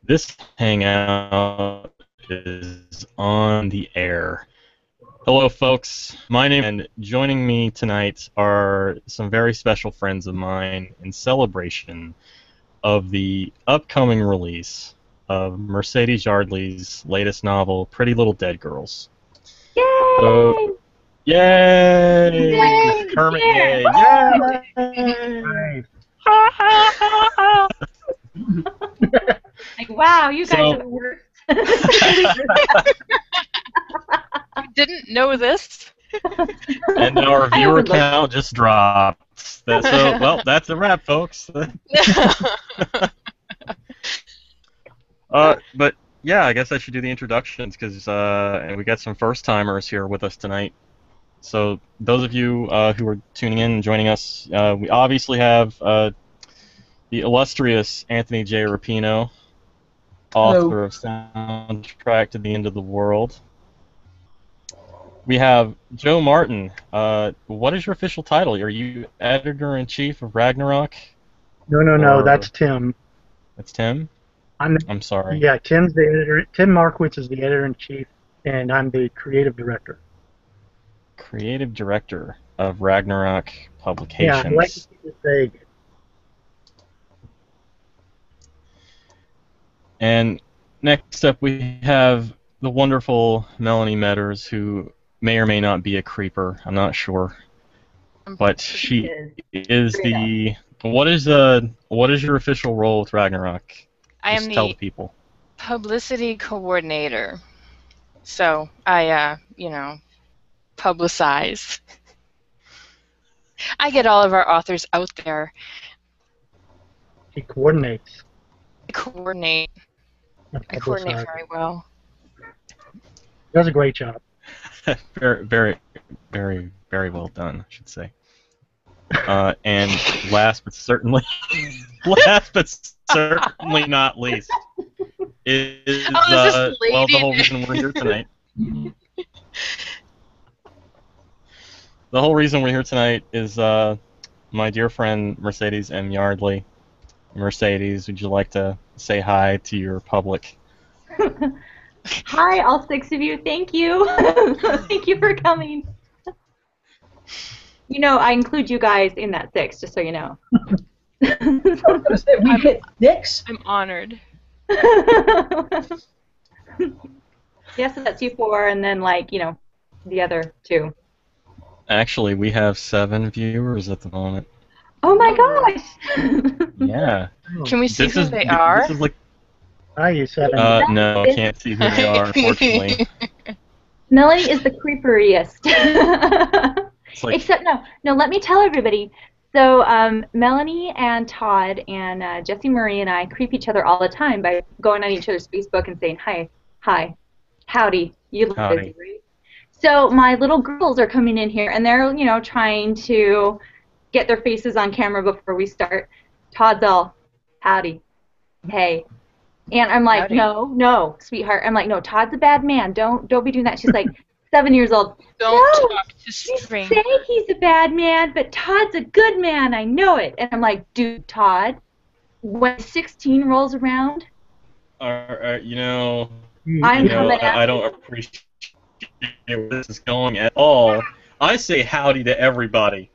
This hangout is on the air. Hello, folks. My name and joining me tonight are some very special friends of mine in celebration of the upcoming release of Mercedes Yardley's latest novel, Pretty Little Dead Girls. Yay! So, yay! Yay! Kermit, Yay! yay! Like, wow, you guys So- are the worst. You didn't know this? And our viewer count just dropped. That's a wrap, folks. But yeah, I guess I should do the introductions because and we got some first timers here with us tonight. So those of you who are tuning in and joining us, we obviously have the illustrious Anthony J. Rapino, author of Soundtrack to the End of the World. We have Joe Martin. What is your official title? Are you editor-in-chief of Ragnarok? No, Or- that's Tim. That's Tim? I'm sorry. Yeah, Tim's the editor. Tim Markowitz is the editor-in-chief, and I'm the creative director. Creative director of Ragnarok Yeah, Publications. I like to keep it vague. And next up we have the wonderful Melanie Metters, who may or may not be a creeper. I'm not sure. But she is the... What is your official role with Ragnarok? I am Just tell the the people. publicity coordinator. So I, publicize. I get all of our authors out there. He coordinates. I coordinate. not I coordinate publicize. very well. Does a great job. Very, very, very, very well done, I should say. And last but certainly not least, is this the lady whole reason we're here tonight. The whole reason we're here tonight is my dear friend Mercedes M. Yardley. Mercedes, would you like to say hi to your public? Hi, all 6 of you. Thank you. Thank you for coming. You know, I include you guys in that 6, just so you know. We hit 6? I'm honored. Yes, so that's you 4, and then, the other 2. Actually, we have 7 viewers at the moment. Oh my gosh! Yeah. Can we see who they are? This is like, Hi, you 7. no, I can't see who they are, unfortunately. Melanie is the creeperiest. It's like, Except, no, let me tell everybody. So, Melanie and Todd and Jesse Murray and I creep each other all the time by going on each other's Facebook and saying, hi, howdy, you look Howdy. busy, right? So, my little girls are coming in here, and they're, trying to get their faces on camera before we start. Todd's all, howdy, hey. And I'm like, Howdy. no, sweetheart. I'm like, no, Todd's a bad man. Don't be doing that. She's like, 7 years old. Don't No, talk to You strangers. say he's a bad man, but Todd's a good man. I know it. And I'm like, dude, Todd, when 16 rolls around, I'm I'm coming I after don't appreciate where this is going at all. I say howdy to everybody.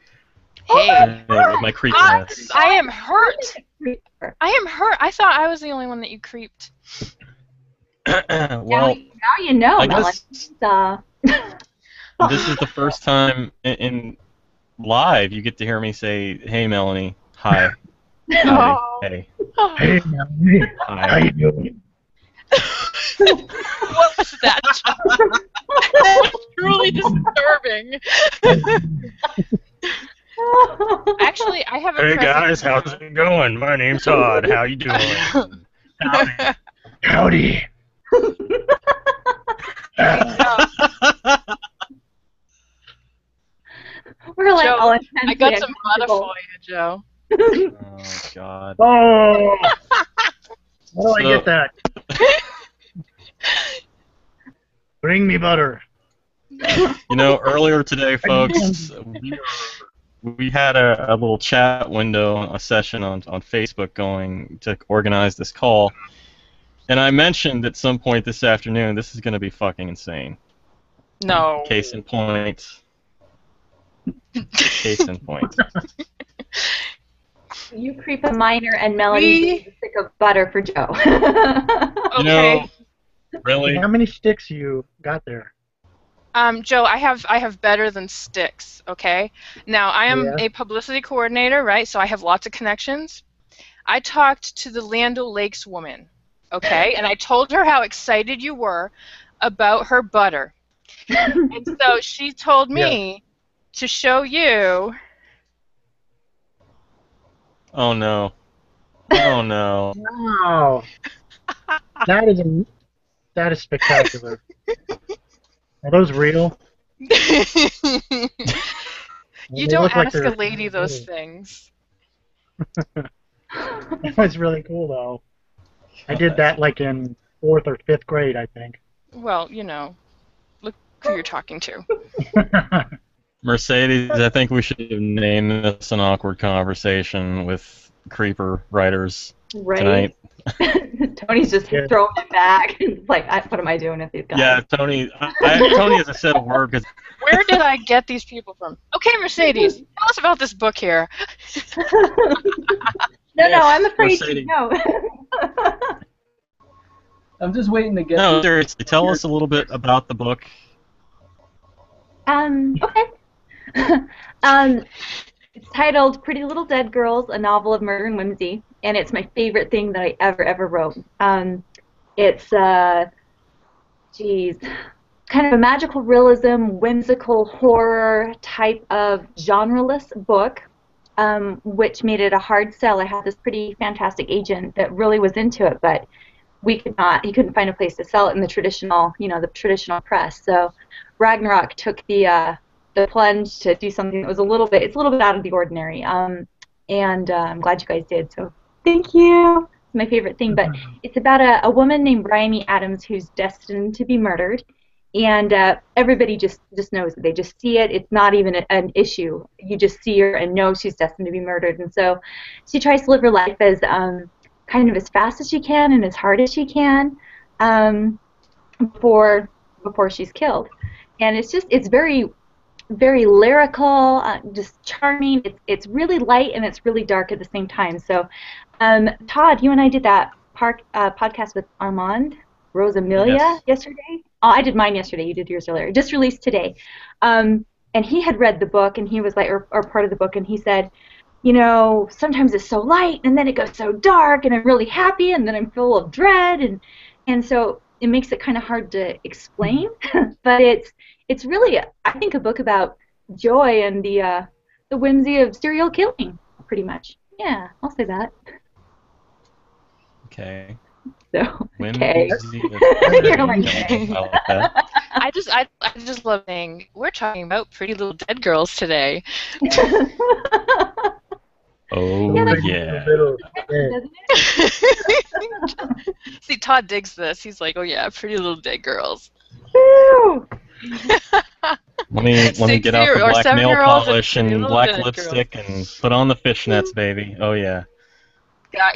Hey, With my creepiness. I am hurt. you. I am hurt. I thought I was the only one that you creeped. Now Well, you know, I Melanie. guess this is the first time in live you get to hear me say, "Hey, Melanie, hi, howdy, Oh. hey, Hey, Melanie. How hi." you doing? What was that? That was truly disturbing. Actually, I have a Hey present guys, for how's you. it going? My name's Todd. How you doing? Howdy. We're like Joe, all I intensely got some butter uncomfortable. for you, Joe. Oh God. Oh! How do I get that? Bring me butter. Earlier today, folks, we had a little chat window, a session on Facebook going to organize this call, And I mentioned at some point this afternoon, this is going to be fucking insane. No. Case in point. Case in point. You creep a minor and Melanie needs a stick of butter for Joe. You know, really? How many sticks you got there? Joe, I have better than sticks, okay? Now, I am a publicity coordinator, right? So I have lots of connections. I talked to the Land O'Lakes woman, okay? And I told her how excited you were about her butter. And so she told me to show you. Oh, no. Oh, no. Wow. That is spectacular. Are those real? You don't ask a lady those things. That was really cool, though. I did that like in 4th or 5th grade, I think. Well, you know, look who you're talking to. Mercedes, I think we should name this an awkward conversation with creeper writers tonight. Tony's just throwing it back. Like, what am I doing with these guys? Yeah, Tony. Tony hasn't said a word. Where did I get these people from? Okay, Mercedes, tell us about this book here. No, I'm afraid to know. I'm just waiting to get. No, seriously, tell us a little bit about the book. Okay. It's titled Pretty Little Dead Girls, a novel of murder and whimsy, and it's my favorite thing that I ever wrote. It's kind of a magical realism, whimsical horror type of genreless book, which made it a hard sell. I had this pretty fantastic agent that really was into it, but he couldn't find a place to sell it in the traditional press. So Ragnarok took the plunge to do something that was a little bit out of the ordinary. And I'm glad you guys did. So thank you. It's my favorite thing. But it's about a woman named Bryony Adams who's destined to be murdered. And everybody just knows it. They just see it. It's not even an issue. You just see her and know she's destined to be murdered. And so she tries to live her life as kind of as fast as she can and as hard as she can before she's killed. And it's very, very lyrical, just charming. It's really light and it's really dark at the same time. So, Todd, you and I did that podcast with Armand Rosamilia yesterday. Oh, I did mine yesterday. You did yours earlier. Just released today. And he had read the book, and he was like, or part of the book, and he said, you know, sometimes it's so light, and then it goes so dark, and I'm really happy, and then I'm full of dread, and so it makes it kind of hard to explain. But it's really, I think, a book about joy and the whimsy of serial killing, pretty much. Yeah, I'll say that. Okay. So, okay. You're like, I just love saying we're talking about Pretty Little Dead Girls today. Oh yeah. See, Todd digs this. He's like, oh yeah, Pretty Little Dead Girls. Woo! Let me get out the black nail polish and black lipstick and put on the fishnets, baby. Oh yeah.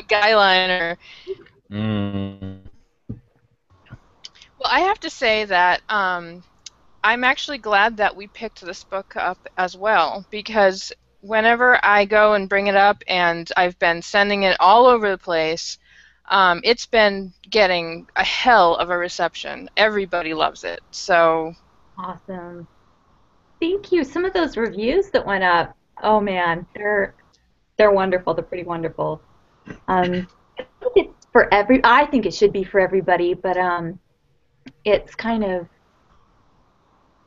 Guy liner. Mm. Well, I have to say that I'm actually glad that we picked this book up as well, because whenever I go and bring it up, and I've been sending it all over the place, it's been getting a hell of a reception. Everybody loves it. So awesome. Thank you. Some of those reviews that went up, oh man, they're wonderful. They're pretty wonderful. I think it should be for everybody, but it's kind of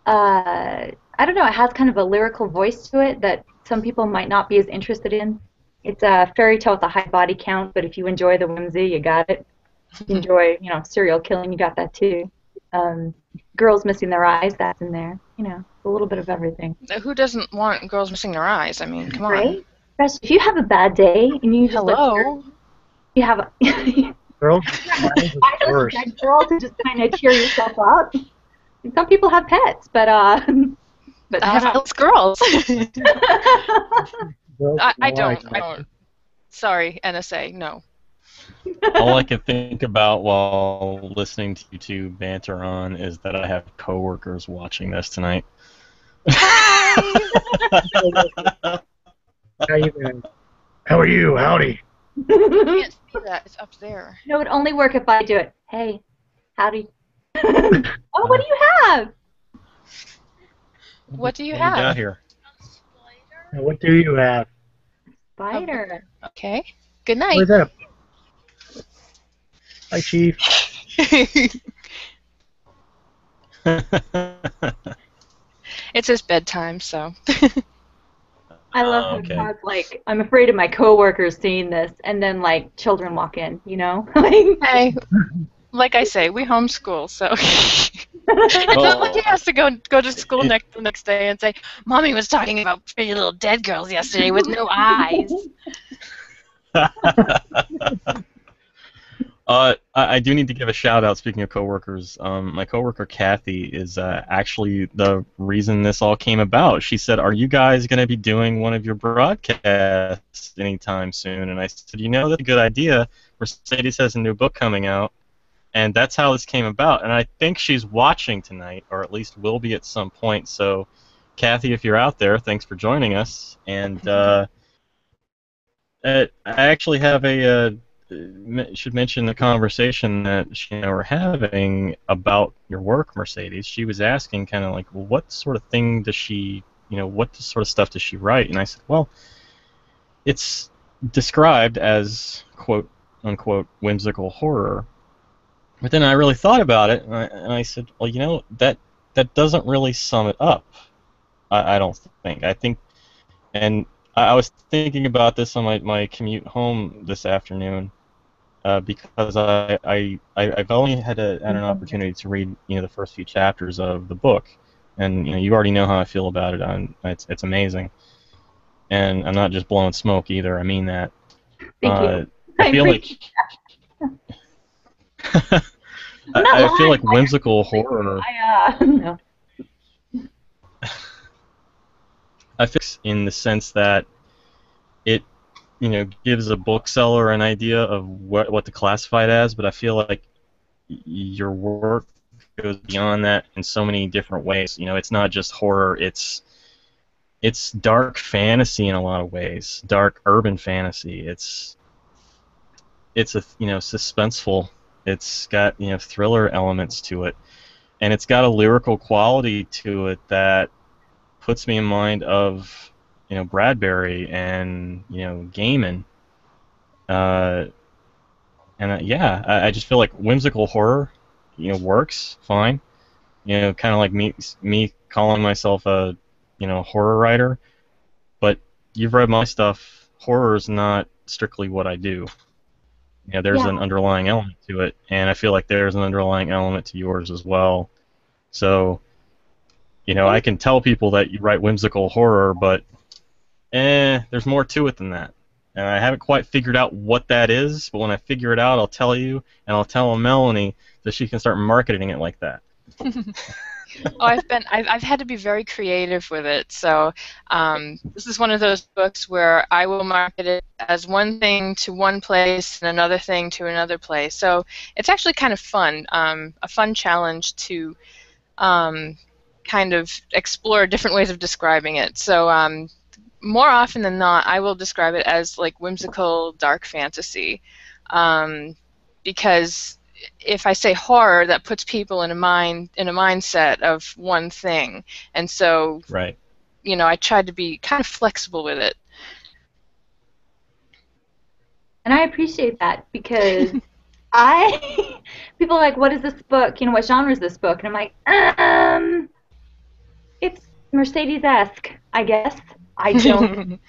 I don't know, it has kind of a lyrical voice to it that some people might not be as interested in. It's a fairy tale with a high body count, but if you enjoy the whimsy, you got it. If you enjoy, serial killing, you got that too. Girls missing their eyes, that's in there. A little bit of everything. Who doesn't want girls missing their eyes? I mean, come on. Right? Especially if you have a bad day and you just you have a Girls, I don't expect girls to just kind of cheer yourself up. Some people have pets, but it's girls. I don't. Oh. Sorry, NSA, no. All I can think about while listening to you two banter on is that I have coworkers watching this tonight. How you doing? How are you? Howdy. You can't see that. It's up there. No, it would only work if I do it. Hey, howdy. Oh, what do you have? What do you What have? do you got here? Now, what do you have? Spider. Okay. Good night. Where's that? Hi, Chief. It's his bedtime, so. I love how okay. Todd's like, I'm afraid of my coworkers seeing this, and then like children walk in, you know? Like, Hey, like I say, we homeschool, so. It's not like he has to go to school the next day and say, "Mommy was talking about Pretty Little Dead Girls yesterday with no eyes." I do need to give a shout out. Speaking of coworkers, my coworker Kathy is actually the reason this all came about. She said, "Are you guys going to be doing one of your broadcasts anytime soon?" And I said, "You know, that's a good idea. Mercedes has a new book coming out, and that's how this came about. And I think she's watching tonight, or at least will be at some point. So, Kathy, if you're out there, thanks for joining us. And I actually have should mention the conversation that she and I were having about your work, Mercedes. She was asking kind of like, well, what sort of thing does she, what sort of stuff does she write? And I said, well, it's described as quote unquote whimsical horror. But then I really thought about it, and I said, well, that doesn't really sum it up. I don't think. I think, and I was thinking about this on my commute home this afternoon, because I've only had an opportunity to read the first few chapters of the book, and you already know how I feel about it. It's amazing, and I'm not just blowing smoke either. I mean that. Thank you. I feel like. I feel like whimsical horror. No. I fix in the sense that it, gives a bookseller an idea of what to classify it as, but I feel like your work goes beyond that in so many different ways. It's not just horror. It's dark fantasy in a lot of ways. Dark urban fantasy. It's a suspenseful. It's got thriller elements to it, and it's got a lyrical quality to it that puts me in mind of Bradbury and Gaiman. I just feel like whimsical horror works fine. Kind of like me calling myself a horror writer, but you've read my stuff. Horror is not strictly what I do. There's an underlying element to it, and I feel like there's an underlying element to yours as well. So, I can tell people that you write whimsical horror, but there's more to it than that. And I haven't quite figured out what that is, but when I figure it out, I'll tell you, and I'll tell Melanie so she can start marketing it like that. I've had to be very creative with it. So this is one of those books where I will market it as one thing to one place and another thing to another place. So it's actually kind of fun, a fun challenge to kind of explore different ways of describing it. So more often than not, I will describe it as like whimsical dark fantasy, because if I say horror, that puts people in a mindset of one thing, and so right. I tried to be kind of flexible with it. And I appreciate that because people are like, what is this book? What genre is this book? And I'm like, it's Mercedes-esque, I guess. I don't.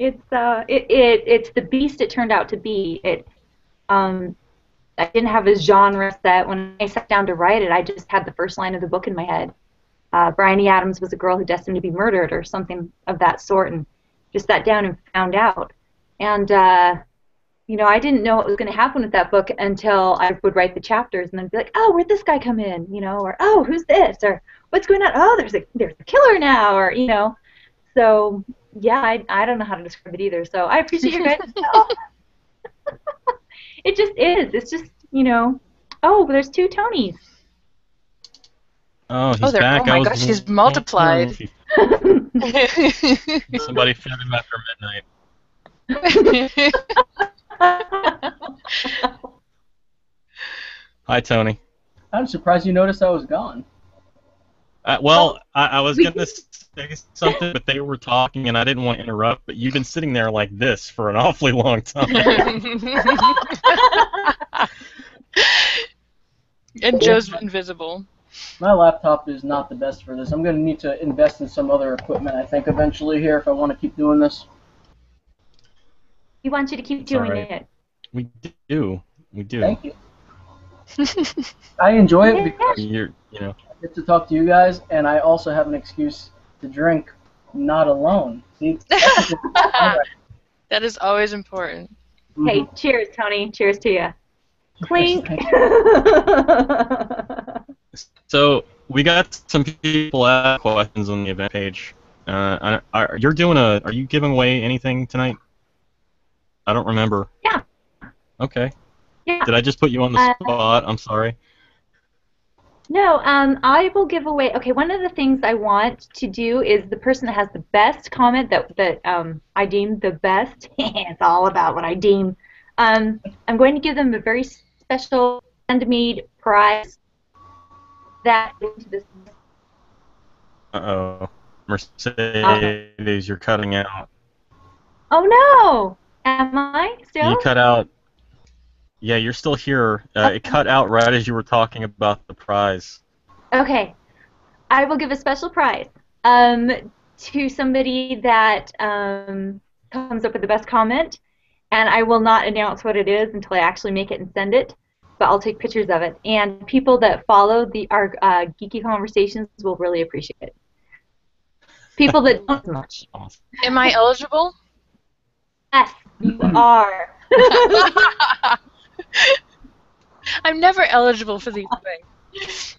It's the beast it turned out to be. I didn't have a genre set. When I sat down to write it, I just had the first line of the book in my head. Bryony Adams was a girl who destined to be murdered, or something of that sort, and just sat down and found out. And I didn't know what was going to happen with that book until I would write the chapters, and then be like, oh, where'd this guy come in? Or oh, who's this? Or what's going on? Oh, there's a killer now, or So yeah, I don't know how to describe it either. So I appreciate your guys' help. It just is. It's just, oh, there's 2 Tonys. Oh, he's back. Oh my gosh, he's multiplied. Somebody fed him after midnight. Hi, Tony. I'm surprised you noticed I was gone. Well, I was going to say something, but they were talking, and I didn't want to interrupt, but you've been sitting there like this for an awfully long time. And Joe's invisible. My laptop is not the best for this. I'm going to need to invest in some other equipment, I think, eventually here if I want to keep doing this. He wants you to keep doing it. We do. We do. Thank you. I enjoy it because I get to talk to you guys, and I also have an excuse to drink not alone. See? That is always important. Hey, cheers, Tony. Cheers to you. Clink. So we got some people ask questions on the event page. Are you giving away anything tonight? I don't remember. Yeah. Okay. Yeah. Did I just put you on the spot? I'm sorry. No, I will give away. Okay, one of the things I want to do is the person that has the best comment that I deem the best. It's all about what I deem. I'm going to give them a very special handmade prize. That into this. Uh-oh. Mercedes, you're cutting out. Oh no! Am I still? You cut out. Yeah, you're still here. It cut out right as you were talking about the prize. Okay. I will give a special prize to somebody that comes up with the best comment, and I will not announce what it is until I actually make it and send it, but I'll take pictures of it. And people that follow our geeky conversations will really appreciate it. People that don't as much. Awesome. Am I eligible? Yes, you are. I'm never eligible for these things.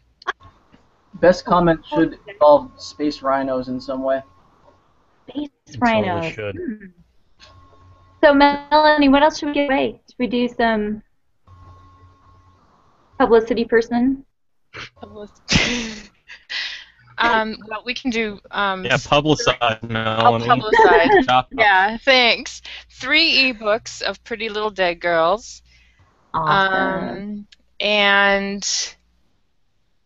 Best comment should involve space rhinos in some way. Space Totally rhinos. should. So, Melanie, what else should we give away? Should we do some publicity person? Well, we can do. Yeah, publicize, Melanie. I'll publicize. Yeah, thanks. 3 ebooks of Pretty Little Dead Girls. Awesome. And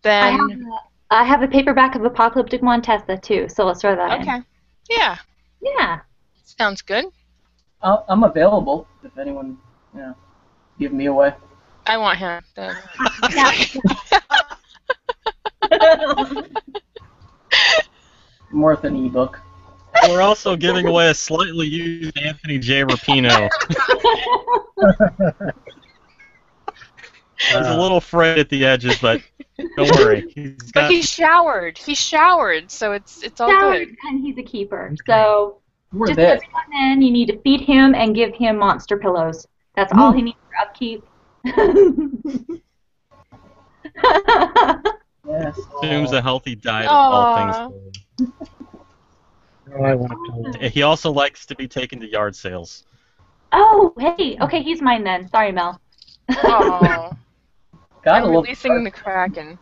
then I have a paperback of Apocalyptic Montessa too, so let's throw that in. Okay. Yeah. Yeah. Sounds good. I'm available if anyone, give me away. I want him. I'm worth an ebook. We're also giving away a slightly used Anthony J. Rapino. He's a little frayed at the edges, but don't worry. But he showered. He showered, so it's all good. And he's a keeper. So We're just there. every now and then you need to feed him and give him monster pillows. That's all he needs for upkeep. Yes. Assumes a healthy diet of all things. Oh, I want to. He also likes to be taken to yard sales. Oh, hey. Okay, he's mine then. Sorry, Mel. Oh. Gotta I'm love. releasing the Kraken.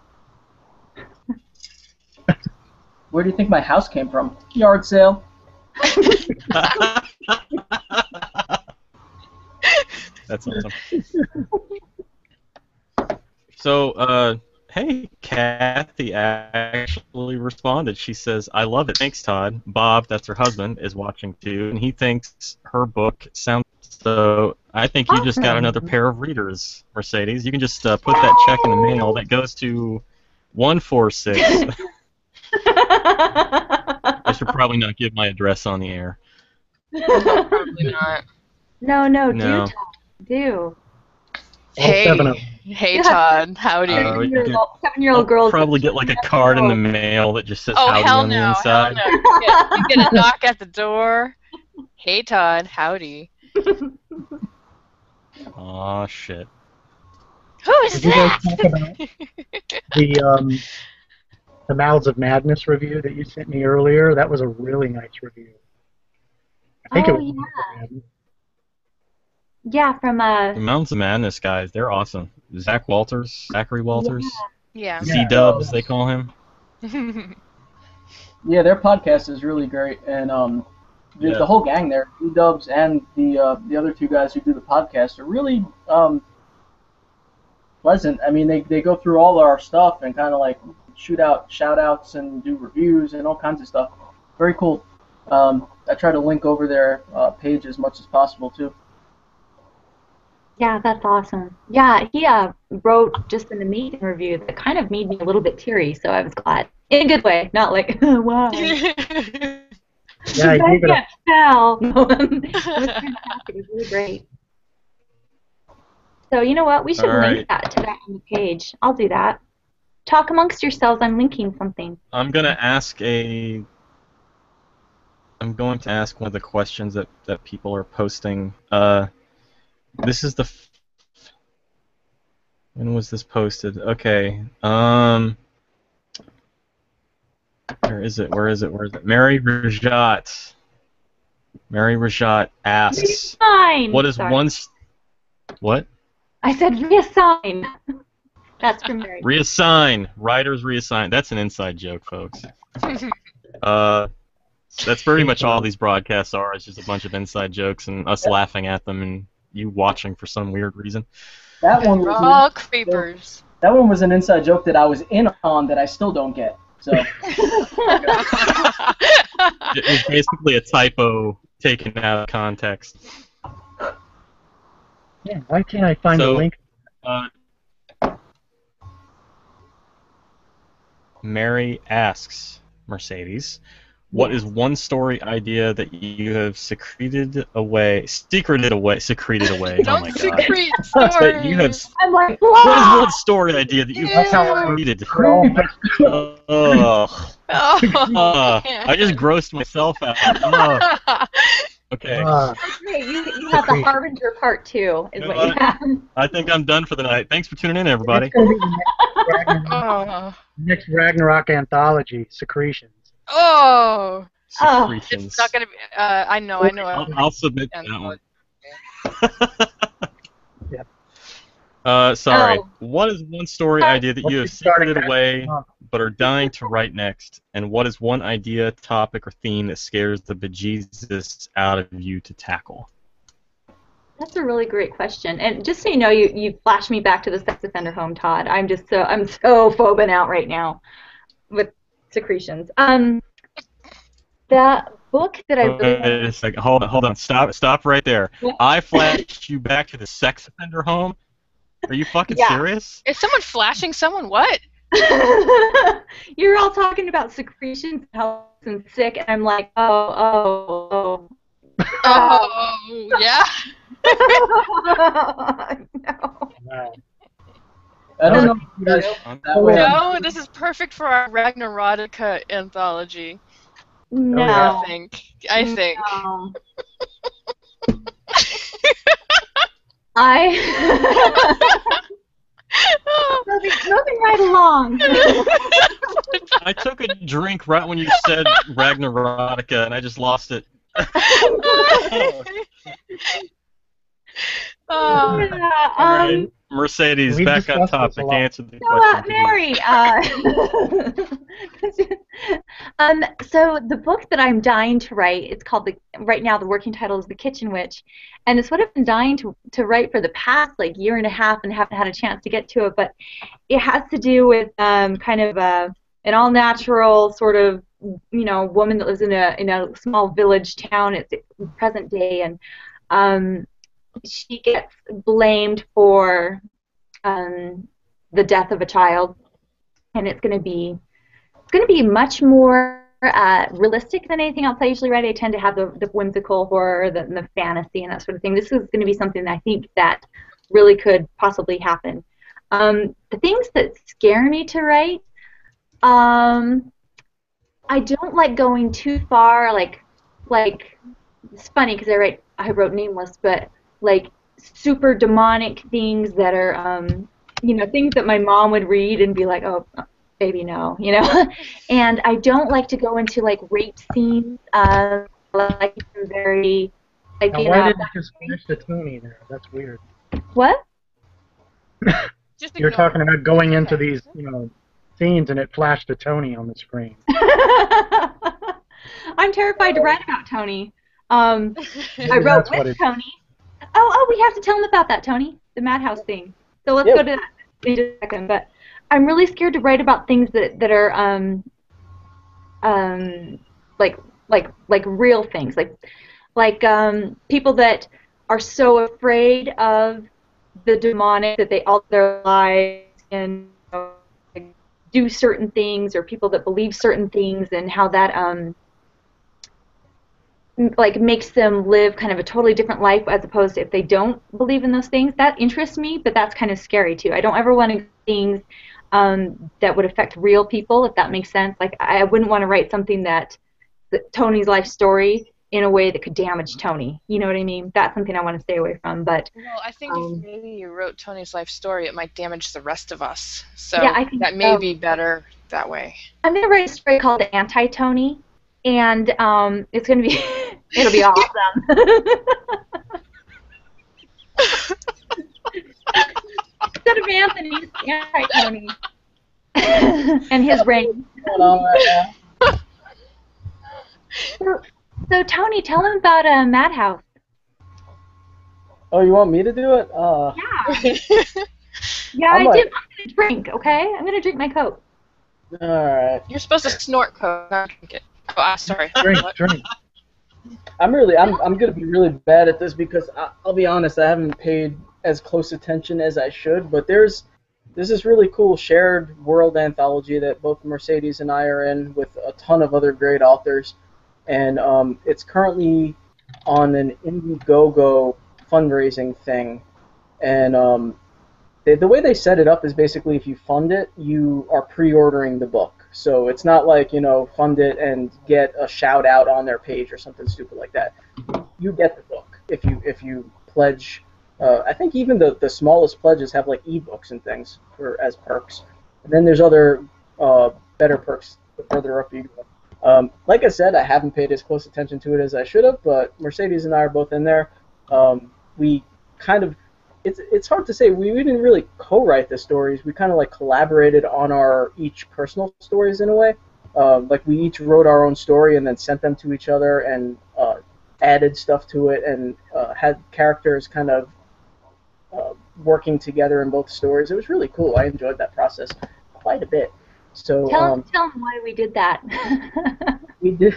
Where do you think my house came from? Yard sale. That's awesome. So, hey, Kathy actually responded. She says, I love it. Thanks, Todd. Bob, that's her husband, is watching too, and he thinks her book sounds so. I think you just got another pair of readers, Mercedes. You can just put that check in the mail. That goes to 146. I should probably not give my address on the air. Probably not. No, do. Hey, Todd. Howdy. 7-year-old girls. Probably get like a card in the mail that just says Oh, howdy hell on the no. inside. Hell no. You get a knock at the door. Hey, Todd. Howdy. Aw, shit. Who is Did you guys that? talk about the Mouths of Madness review that you sent me earlier? That was a really nice review. I think it was. Yeah, from The Mountains of Madness guys, they're awesome. Zachary Walters, Yeah. Z-Dubs, they call him. Yeah, their podcast is really great, and the whole gang there, Z-Dubs and the other two guys who do the podcast, are really pleasant. I mean, they go through all our stuff and kind of like shout outs and do reviews and all kinds of stuff. Very cool. I try to link over their page as much as possible too. Yeah, that's awesome. Yeah, he wrote just an amazing review that kind of made me a little bit teary, so I was glad. In a good way, not like, wow. Yeah, I can't tell. No, it was fantastic. It was really great. So you know what? We should link that to that on the page. I'll do that. Talk amongst yourselves. I'm linking something. I'm going to ask one of the questions that people are posting. This is when was this posted? Okay. Where is it? Mary Rajat asks, Reassign. what is one... What? I said reassign. That's from Mary. Reassign. Writers reassign. That's an inside joke, folks. That's pretty much all these broadcasts are. It's just a bunch of inside jokes and us laughing at them and you watching for some weird reason. That one was all creepers. That one was an inside joke that I was in on that I still don't get. So it was basically a typo taken out of context. Yeah, why can't I find the link? Mary asks Mercedes, what is one story idea that you have secreted away? Oh my god. Secrete stories. You have, I'm like, what is one story idea that you've secreted? I just grossed myself out. Okay. Okay, you have the Harbinger Part 2, is what you have. I think I'm done for the night. Thanks for tuning in, everybody. It's going to be the next Ragnarok anthology, Secretions. Oh! Secretions. It's not going to be... I know. I'll submit that one. Yeah. Sorry. What is one story idea that you have secreted away but are dying to write next? And what is one idea, topic, or theme that scares the bejesus out of you to tackle? That's a really great question. And just so you know, you flashed me back to the sex offender home, Todd. I'm so phobing out right now with Secretions. That book that I really Wait a second. Hold on. Stop right there. What? I flashed you back to the sex offender home? Are you fucking serious? Is someone flashing someone? What? You're all talking about secretions, health, and sick, and I'm like, oh, yeah. No. Wow. I don't know. No, this is perfect for our Ragnarotica anthology. No. I think. No. Moving right along. I took a drink right when you said Ragnarotica, and I just lost it. Right. Mercedes, back on topic. Answer the question. Mary, so the book that I'm dying to write, it's called right now the working title is The Kitchen Witch, and it's what I've been dying to write for the past year and a half and haven't had a chance to get to it, but it has to do with kind of an all-natural sort of woman that lives in a small village town. It's present day, and she gets blamed for the death of a child, and it's going to be much more realistic than anything else I usually write. I tend to have the whimsical horror, the fantasy, and that sort of thing. This is going to be something that I think that really could possibly happen. The things that scare me to write, I don't like going too far. Like it's funny because I wrote Nameless, but super demonic things that are things that my mom would read and be like, oh baby, no, and I don't like to go into rape scenes, like very like Now, in why a did you just finish the Tony there? That's weird. what? Just You're ignore talking it. about going It's into okay. these, scenes, and it flashed a Tony on the screen. I'm terrified to write about Tony. I Maybe wrote that's with what it. Tony. Oh, we have to tell him about that, Tony, the madhouse thing. So let's Yeah. go to that in just a second. But I'm really scared to write about things that are like real things, like people that are so afraid of the demonic that they alter their lives and like, do certain things, or people that believe certain things, and how that like makes them live kind of a totally different life as opposed to if they don't believe in those things. That interests me, but that's kind of scary too. I don't ever want to do things that would affect real people, if that makes sense. Like I wouldn't want to write something that Tony's life story in a way that could damage Tony. You know what I mean? That's something I want to stay away from. But Well, I think if maybe you wrote Tony's life story, it might damage the rest of us. So yeah, I think that may be better that way. I'm gonna write a story called Anti-Tony, and it's gonna be it'll be awesome. Instead of Anthony, it's Anti-Tony and his reign. Going on right now. So Tony, tell him about Madhouse. Oh, you want me to do it? Yeah. Yeah, I'm I'm like- gonna drink. Okay, I'm gonna drink my Coke. All right. You're supposed to snort Coke, not drink it. Oh, I'm sorry. Drink. I'm gonna be really bad at this because I'll be honest, I haven't paid as close attention as I should. But there's this really cool shared world anthology that both Mercedes and I are in with a ton of other great authors, and it's currently on an Indiegogo fundraising thing, and the way they set it up is basically if you fund it, you are pre-ordering the book. So it's not like, fund it and get a shout out on their page or something stupid like that. You get the book if you pledge. I think even the smallest pledges have like ebooks and things as perks. And then there's other better perks the further up you go. Like I said, I haven't paid as close attention to it as I should have, but Mercedes and I are both in there. We kind of, it's hard to say. We didn't really co-write the stories. We kind of like collaborated on our each personal stories in a way. Like we each wrote our own story and then sent them to each other and added stuff to it and had characters kind of working together in both stories. It was really cool. I enjoyed that process quite a bit. So Tell him why we did that. we did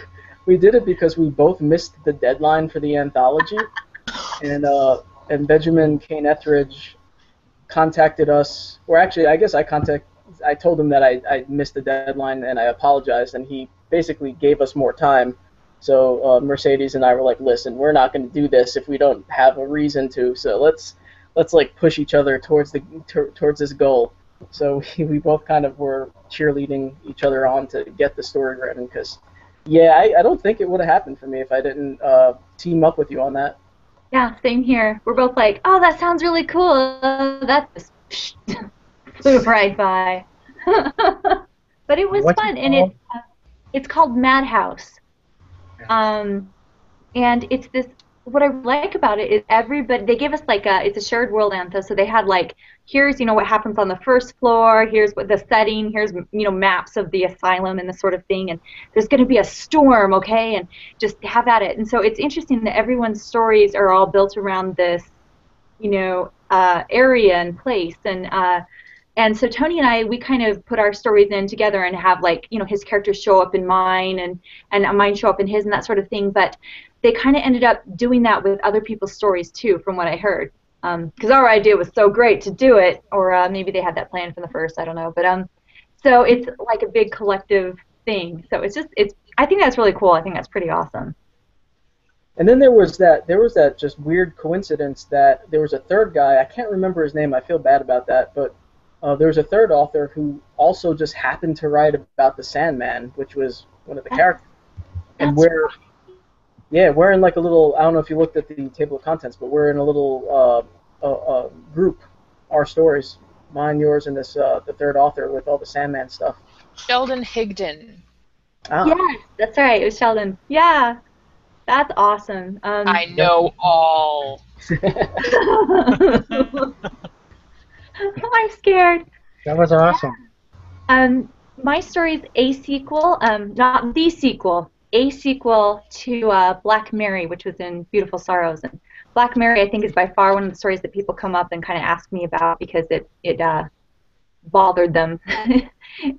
it because we both missed the deadline for the anthology, and Benjamin Kane Etheridge contacted us, or actually I guess I told him that I missed the deadline and I apologized, and he basically gave us more time. So Mercedes and I were like, listen, we're not going to do this if we don't have a reason to, so let's like push each other towards this goal. So we both kind of were cheerleading each other on to get the story written, because I don't think it would have happened for me if I didn't team up with you on that. Yeah, same here. We're both like, oh, that sounds really cool. That just flew right by. But it was What's fun, it and called? it's called Madhouse. And it's this. What I like about it is everybody. They give us it's a shared world anthem, so they had like, here's what happens on the first floor. Here's what the setting. Here's maps of the asylum and this sort of thing. And there's going to be a storm, okay? And just have at it. And so it's interesting that everyone's stories are all built around this, area and place. And so Tony and I, we kind of put our stories in together and have his characters show up in mine and mine show up in his and that sort of thing. But they kind of ended up doing that with other people's stories too, from what I heard. Because our idea was so great to do it, or maybe they had that plan from the first, I don't know. But so it's like a big collective thing. So I think that's really cool. I think that's pretty awesome. And then there was that just weird coincidence that there was a third guy. I can't remember his name. I feel bad about that, but there was a third author who also just happened to write about the Sandman, which was one of the characters. And we're in like a little, I don't know if you looked at the table of contents, but we're in a little group, our stories, mine, yours, and this the third author with all the Sandman stuff. Sheldon Higdon. Ah. Yes, that's right. It was Sheldon. Yeah. That's awesome. I know all. I'm scared. That was awesome. My story is a sequel, not the sequel, a sequel to Black Mary, which was in Beautiful Sorrows. And Black Mary, I think, is by far one of the stories that people come up and kind of ask me about because it bothered them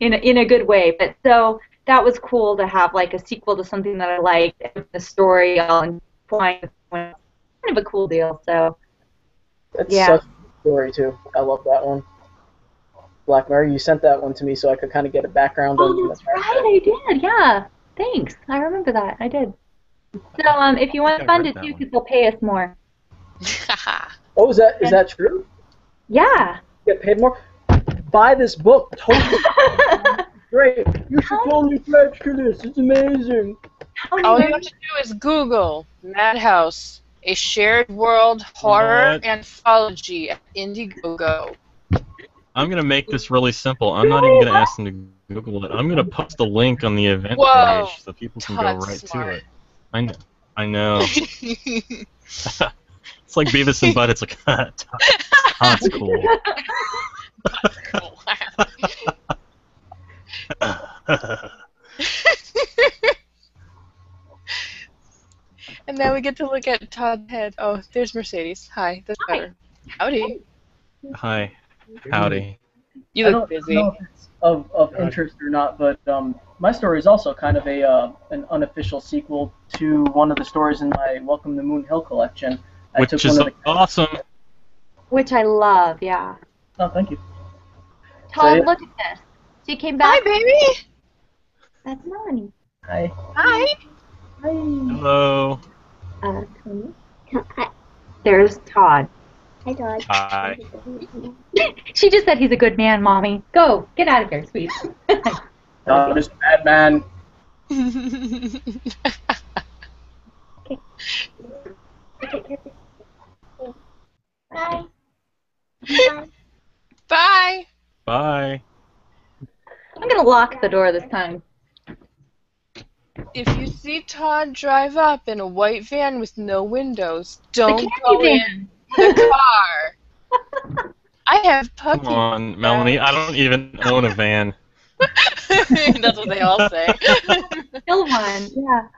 in a good way. But so that was cool to have like a sequel to something that I liked, and the story all entwined. Kind of a cool deal. So That's yeah. such a good story too. I love that one. Black Mary, you sent that one to me so I could kind of get a background on Oh, that's right, I did. Yeah, thanks. I remember that. I did. So if you want to fund it too, because they'll pay us more. Oh, is that true? Yeah. Get paid more? Buy this book. Totally. Great. You should totally pledge to this. It's amazing. All you have to do is Google Madhouse, a shared world horror anthology at Indiegogo. I'm going to make this really simple. I'm not even going to ask them to Google it. I'm going to post a link on the event page so people can go right to it. I know. It's like Beavis and Butt. It's like, Todd's cool. And now we get to look at Todd's head. Oh, there's Mercedes. Hi, that's better. Howdy. Hi. Howdy. You look busy. I don't know if it's of interest or not, but my story is also kind of an unofficial sequel to one of the stories in my Welcome to Moon Hill collection. Which is awesome. Which I love, yeah. Oh, thank you. Todd, look at this. She came back. Hi, baby. That's Melanie. Hi. Hi. Hi. Hello. There's Todd. Hi, Todd. Hi. She just said he's a good man, Mommy. Go. Get out of here, sweet. Mr. Bad Man. Bye. Bye. Bye. I'm going to lock the door this time. If you see Todd drive up in a white van with no windows, don't go in the car. I have puppies. Come on, Melanie. I don't even own a van. That's what they all say. Still one, yeah.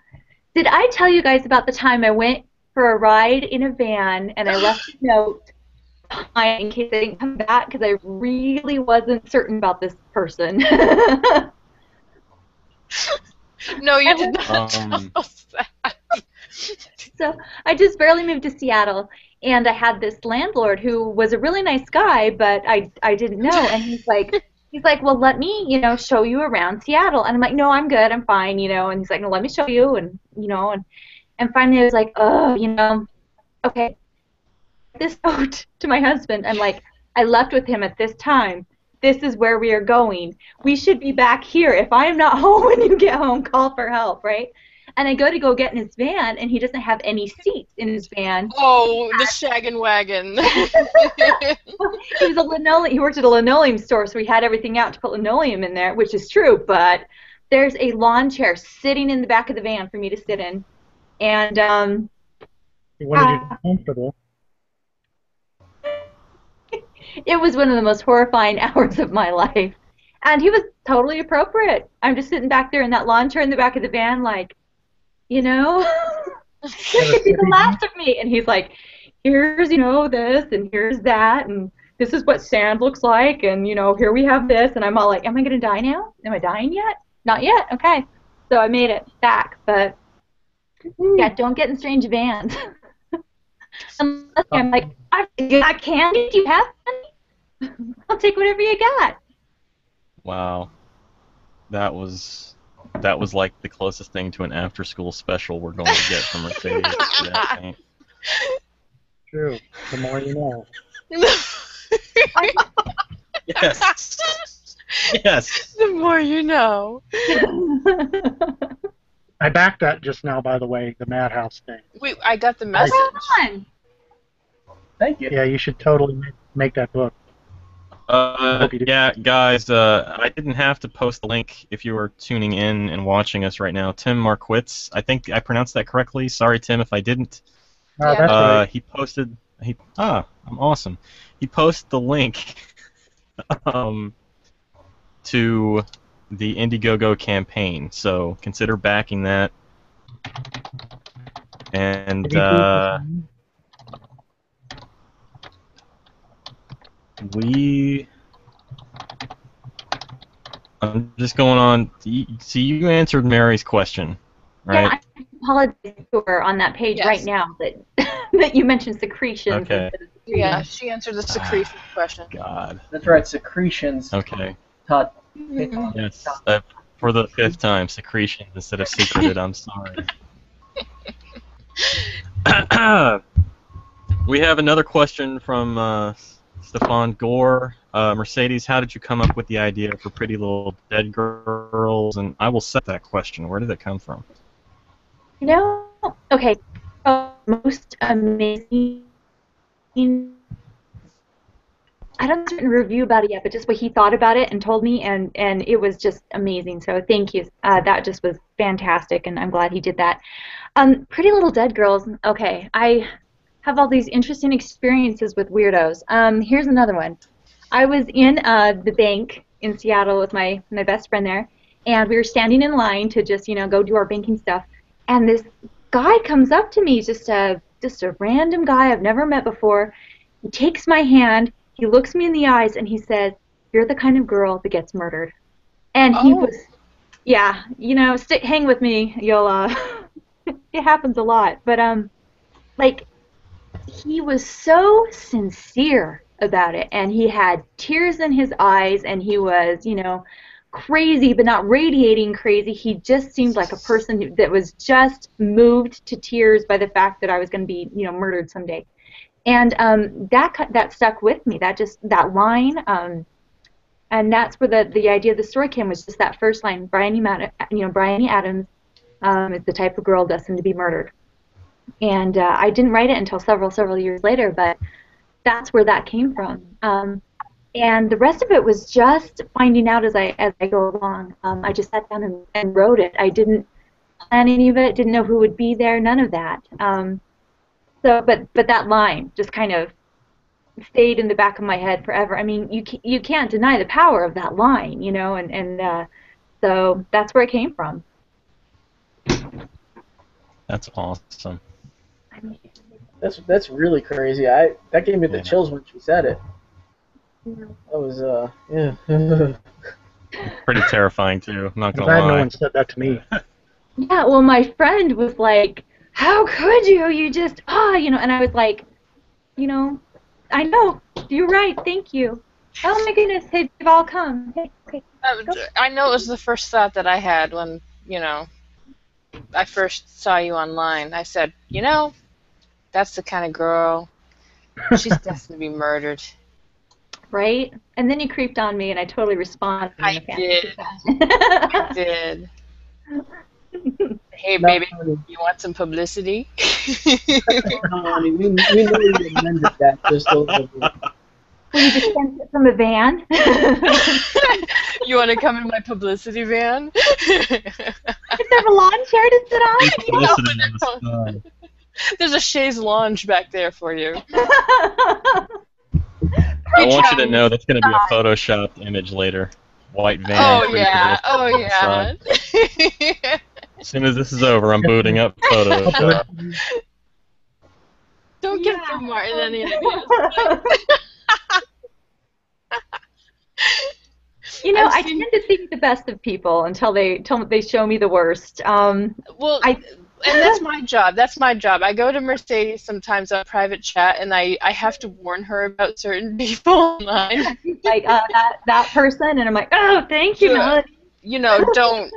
Did I tell you guys about the time I went for a ride in a van and I left a note behind in case I didn't come back because I really wasn't certain about this person? No, you did not tell us that. So I just barely moved to Seattle, and I had this landlord who was a really nice guy, but I didn't know, and he's like, well, let me, show you around Seattle, and I'm like, no, I'm good, I'm fine, and he's like, no, let me show you, and and finally I was like, oh, okay, this note to my husband, I'm like, I left with him at this time. This is where we are going. We should be back here. If I am not home when you get home, call for help, right? And I go get in his van, and he doesn't have any seats in his van. Oh, the shaggin' wagon. He worked at a linoleum store, so he had everything out to put linoleum in there, which is true, but there's a lawn chair sitting in the back of the van for me to sit in. And he wanted you to be comfortable. It was one of the most horrifying hours of my life. And he was totally appropriate. I'm just sitting back there in that lawn chair in the back of the van like, this could be the last of me. And he's like, here's, this, and here's that, and this is what sand looks like, and, here we have this. And I'm all like, am I going to die now? Am I dying yet? Not yet. Okay. So I made it back. But, yeah, don't get in strange vans. Unless I'm like, I got candy. Do you have candy? I'll take whatever you got. Wow. That was like the closest thing to an after-school special we're going to get from Mercedes. True. The more you know. Yes. Yes. The more you know. I backed that just now, by the way, the Madhouse thing. Wait, I got the message. Thank you. Yeah, you should totally make that book. hope you do. Yeah, guys, I didn't have to post the link if you were tuning in and watching us right now. Tim Markwitz, I think I pronounced that correctly. Sorry, Tim, if I didn't. No, that's right. He posted. I'm awesome. He posted the link to the Indiegogo campaign. So consider backing that. And I'm just going on. See, you answered Mary's question, right? Yeah, I apologize to her on that page right now that that you mentioned secretions. Okay. Yeah, she answered the secretion question. God. That's right, secretions. Okay. Todd. Yes. For the 5th time, secretions instead of secreted. I'm sorry. We have another question from Stefan Gore. Mercedes, how did you come up with the idea for Pretty Little Dead Girls? And I will set that question. Where did it come from? Okay. Most amazing. I don't have a review about it yet, but just what he thought about it and told me, and it was just amazing. So thank you. That just was fantastic, and I'm glad he did that. Pretty Little Dead Girls. Okay, I have all these interesting experiences with weirdos. Here's another one. I was in the bank in Seattle with my best friend there, and we were standing in line to just go do our banking stuff, and this guy comes up to me, just a random guy I've never met before. He takes my hand, he looks me in the eyes, and he says, "You're the kind of girl that gets murdered." And he was, yeah, hang with me, you'll it happens a lot, but like, he was so sincere about it, and he had tears in his eyes, and he was, crazy, but not radiating crazy. He just seemed like a person that was just moved to tears by the fact that I was going to be, murdered someday. And that stuck with me. That line, and that's where the idea of the story came, was just that first line. Bryony Adams is the type of girl destined to be murdered. And I didn't write it until several years later, but that's where that came from. And the rest of it was just finding out as I go along. I just sat down and wrote it. I didn't plan any of it, didn't know who would be there, none of that. But that line just kind of stayed in the back of my head forever. I mean, you can't deny the power of that line, and so that's where it came from. That's awesome. That's really crazy. That gave me the chills when she said it. That was yeah. Pretty terrifying too. I'm not gonna glad lie. no one said that to me. Yeah, well, my friend was like, "How could you? You just and I was like, I know, you're right. Thank you. Oh my goodness, hey, they've all come. Hey, okay. I know it was the first thought that I had when I first saw you online. I said, that's the kind of girl. She's destined to be murdered. Right? And then you creeped on me, and I totally responded. I did. I did. Hey, baby, you want some publicity? we know you amended that just a little bit. Will you just send it from a van? You want to come in my publicity van? Is there a lawn chair to sit on? There's a chaise lounge back there for you. I want you to know that's going to be a photoshopped image later. White van. Oh yeah. Oh yeah. As soon as this is over, I'm booting up Photoshop. Don't give Sir Martin any ideas. I tend to think the best of people until they show me the worst. And that's my job. That's my job. I go to Mercedes sometimes on private chat, and I have to warn her about certain people online. Like that person, and I'm like, oh, thank you, Melody. Don't.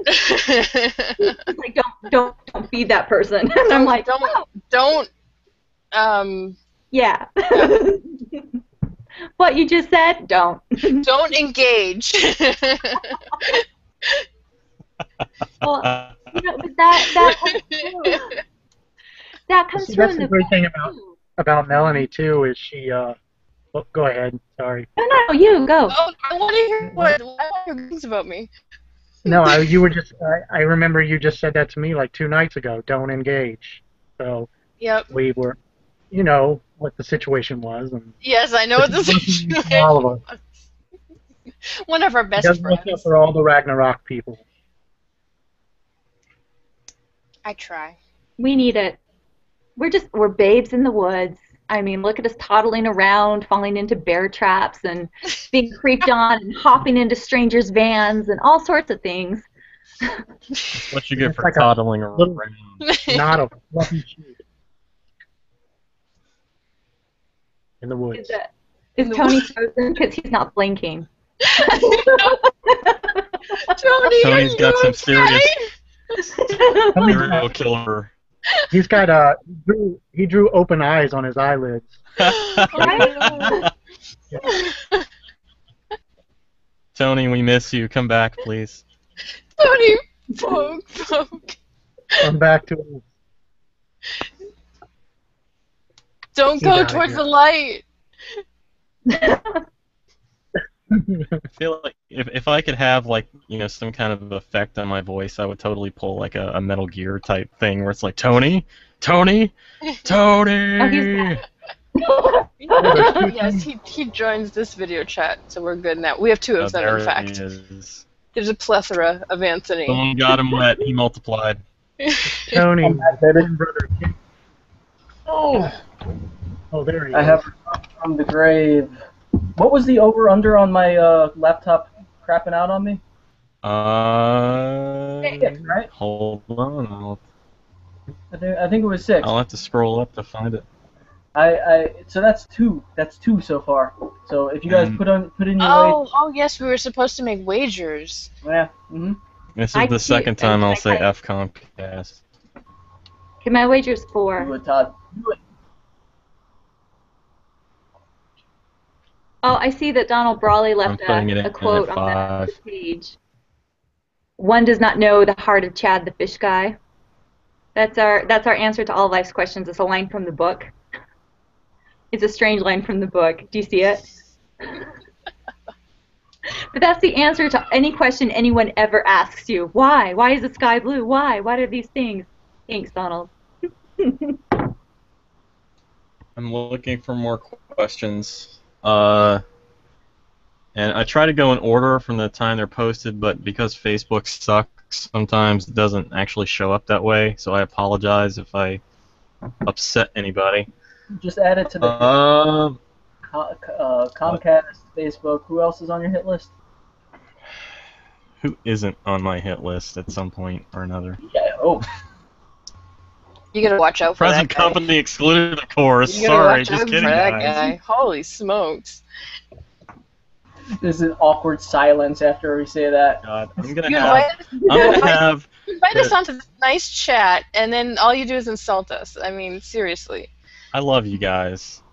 Like, don't feed that person. And I'm like, don't. Yeah. What you just said? Don't. Don't engage. Well, but that comes See, through. that's the great thing about Melanie too, is she Oh, go ahead. Sorry. No, you go. Oh, I want to hear what. I want to hear things about me. No, you were just. I remember you just said that to me like 2 nights ago. Don't engage. So Yep. we were, you know, what the situation was, and Yes, I know what the situation is. all of us. One of our He best doesn't look friends. up for all the Ragnarok people. I try. We need it. We're babes in the woods. I mean, look at us toddling around, falling into bear traps, and being creeped on, and hopping into strangers' vans, and all sorts of things. What you get It's for like a toddling little- around? Not a fluffy sheet in the woods. Is Tony frozen because he's not blinking? Tony, Tony's got some serious Tony's serial killer. He's got he drew open eyes on his eyelids. Tony, we miss you. Come back, please. Tony, poke. Come back to Don't He go died, towards yeah. the light. I feel like if I could have like some kind of effect on my voice, I would totally pull like a Metal Gear type thing where it's like Tony. Oh, he's back. Yes, he joins this video chat, so we're good now. We have two of them, There in fact. he is. There's a plethora of Anthony. Someone got him wet. He multiplied. Tony, I'm back, baby. brother. Oh, There he I is. have from the grave. What was the over/under on my laptop crapping out on me? Six, right? Hold on. I think it was 6. I'll have to scroll up to find it. So that's 2. That's 2 so far. So if you guys put in your Oh, yes, we were supposed to make wagers. yeah. Mm-hmm. This I is the see- second time I'll say I- F Comcast. Okay, my wager's 4. Do it, Todd. Do it. Oh, I see that Donald Brawley left I'm putting it in a quote at on the 5. page. One does not know the heart of Chad the fish guy. That's our answer to all life's questions. It's a line from the book. It's a strange line from the book. Do you see it? But that's the answer to any question anyone ever asks you. Why? Why is the sky blue? Why? What are these things? Thanks, Donald. I'm looking for more questions. And I try to go in order from the time they're posted, but because Facebook sucks, sometimes it doesn't actually show up that way. So I apologize if I upset anybody. Just add it to the Comcast, Facebook. Who else is on your hit list? Who isn't on my hit list at some point or another? Yeah. Oh. You gotta watch out for Present that guy. company excluded, of course. You gotta Sorry, watch just out kidding, for that guys. guy. Holy smokes. There's an awkward silence after we say that. God, I'm You gonna have. invite us onto this nice chat, and then all you do is insult us. I mean, seriously. I love you guys,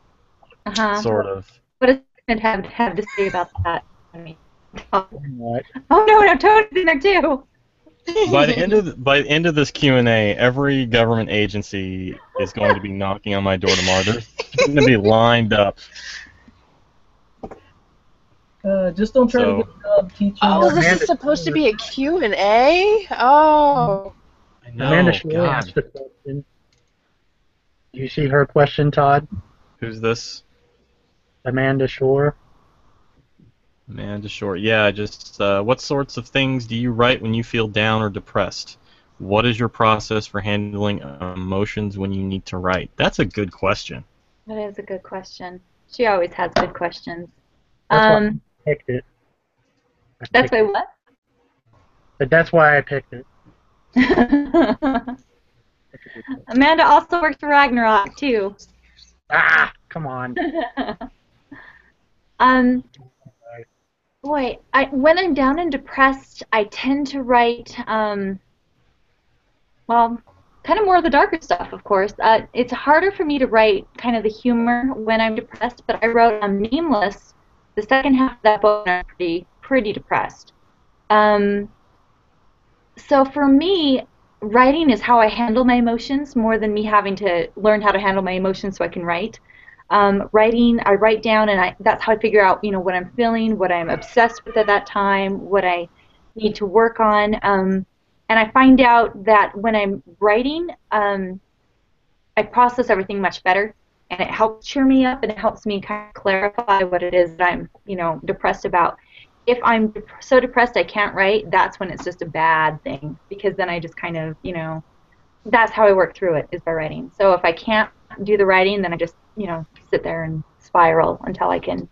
Uh-huh. sort of. What does it have to say about that? I mean, What? oh no, Tony's in there too. By the end of this Q&A, every government agency is going to be knocking on my door tomorrow. They're going to be lined up. Just don't try to get a job teaching. Oh, this Amanda- is supposed to be a Q&A? Oh. I know, Amanda Shore God. asked a question. Do you see her question, Todd? Who's this? Amanda Shore. Amanda Short. Yeah, just what sorts of things do you write when you feel down or depressed? What is your process for handling emotions when you need to write? That's a good question. That is a good question. She always has good questions. That's why I picked it. That's why what? But that's why I picked it. Amanda also works for Ragnarok too. Ah, come on. Boy, when I'm down and depressed, I tend to write, well, kind of more of the darker stuff, of course. It's harder for me to write kind of the humor when I'm depressed, but I wrote Nameless, the second half of that book, and I'm pretty depressed. So for me, writing is how I handle my emotions more than me having to learn how to handle my emotions so I can write. Writing, I write down, and that's how I figure out, what I'm feeling, what I'm obsessed with at that time, what I need to work on. And I find out that when I'm writing, I process everything much better, and it helps cheer me up, and it helps me kind of clarify what it is that I'm, depressed about. If I'm so depressed I can't write, that's when it's just a bad thing, because then I just kind of, that's how I work through it, is by writing. So if I can't do the writing, then I just, sit there and spiral until I can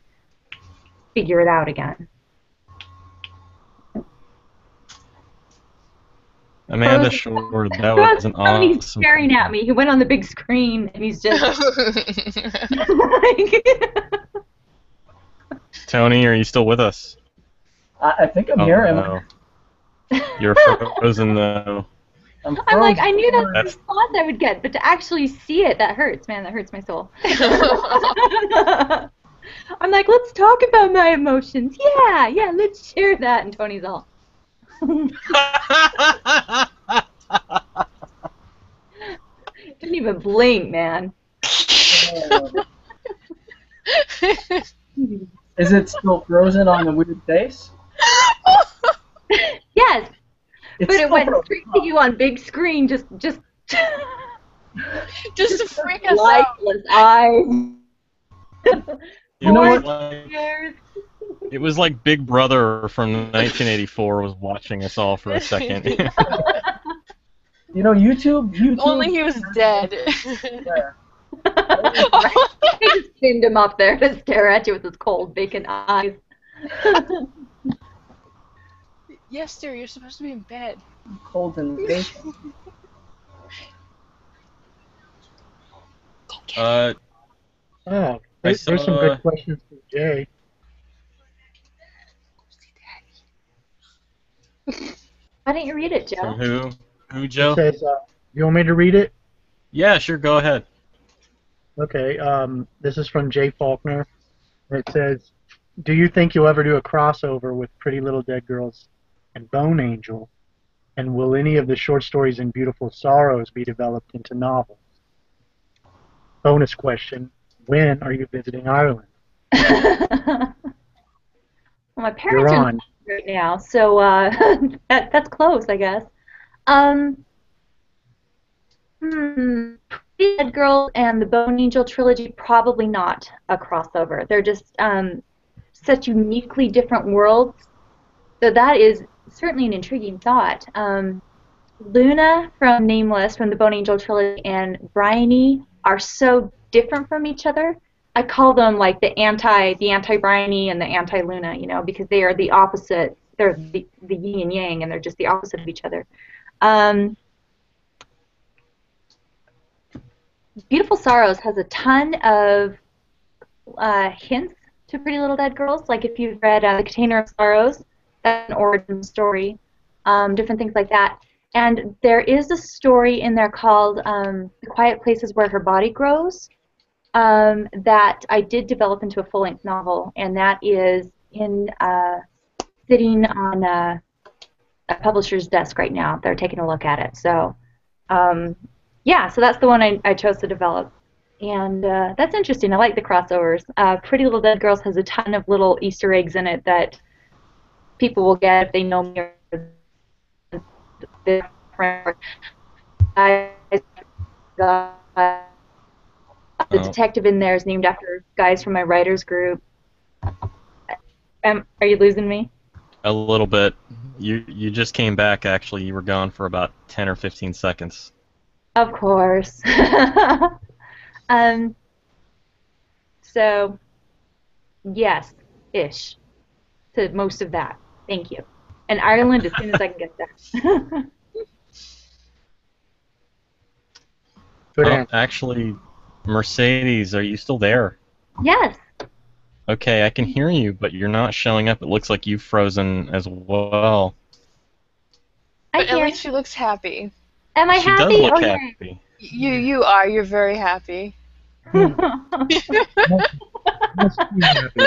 figure it out again. Amanda Shore, that was an awesome. He's staring at me. He went on the big screen, and he's just like... Tony, are you still with us? I think I'm here. No. You're frozen though. I'm like, I knew that's the response I would get, but to actually see it, that hurts, man. That hurts my soul. I'm like, let's talk about my emotions. Yeah, let's share that. And Tony's all... Didn't even blink, man. Is it still frozen on the weird face? Yes, It's but it still went frozen. straight to you on big screen, just Just to freak us out. lifeless eyes. It was like, it was like Big Brother from 1984 was watching us all for a second. YouTube. Only he was dead. Yeah. He just pinned him up there to stare at you with his cold, vacant eyes. Yes, dear, you're supposed to be in bed. Cold and vacant. uh, Oh, there's some good questions for Jay. Why didn't you read it, Joe? from who? Who, It Joe? says, you want me to read it? Yeah, sure, go ahead. Okay, this is from Jay Faulkner. It says, do you think you'll ever do a crossover with Pretty Little Dead Girls and Bone Angel? And will any of the short stories in Beautiful Sorrows be developed into novels? Bonus question, when are you visiting Ireland? Well, my parents You're are on. right now, so that's close, I guess. Pretty Dead Girl and the Bone Angel trilogy, probably not a crossover. They're just such uniquely different worlds. So that is certainly an intriguing thought. Luna from Nameless, from the Bone Angel trilogy, and Bryony are so different from each other. I call them like the anti-Bryony and the anti-Luna, because they are the opposite. They're the yin and yang, and they're just the opposite of each other. Beautiful Sorrows has a ton of hints to Pretty Little Dead Girls. Like if you've read The Container of Sorrows, that's an origin story, different things like that. And there is a story in there called The Quiet Places Where Her Body Grows that I did develop into a full-length novel, and that is sitting on a publisher's desk right now. They're taking a look at it. So, yeah, so that's the one I chose to develop. And that's interesting. I like the crossovers. Pretty Little Dead Girls has a ton of little Easter eggs in it that people will get if they know me. The detective in there is named after guys from my writers group. Are you losing me? A little bit. You just came back, actually. You were gone for about 10 or 15 seconds. Of course. So, yes-ish to most of that. Thank you. And Ireland as soon as I can get there. Good Oh, answer. actually, Mercedes, are you still there? Yes. Okay, I can hear you, but you're not showing up. It looks like you've frozen as well. But at least she looks happy. Am I She happy? does look Oh, yeah. happy. You are. You're very happy. Must be happy.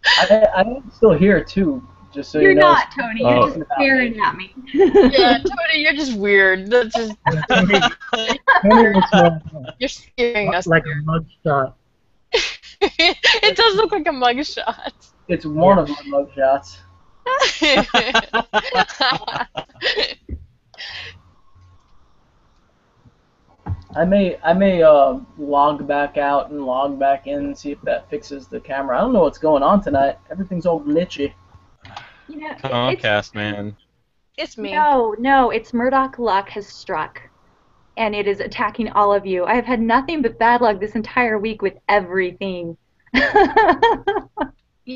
I am still here too, just so You're you know. not, Tony. You're just staring at me. Yeah, Tony, you're just weird. That's just Tony looks more you're scaring us. like a mugshot It does look like a mugshot. It's one of my mugshots. I may log back out and log back in and see if that fixes the camera. I don't know what's going on tonight. Everything's all glitchy. You know, Comcast, man. It's me. No, it's Murdoch luck has struck, and it is attacking all of you. I have had nothing but bad luck this entire week with everything. You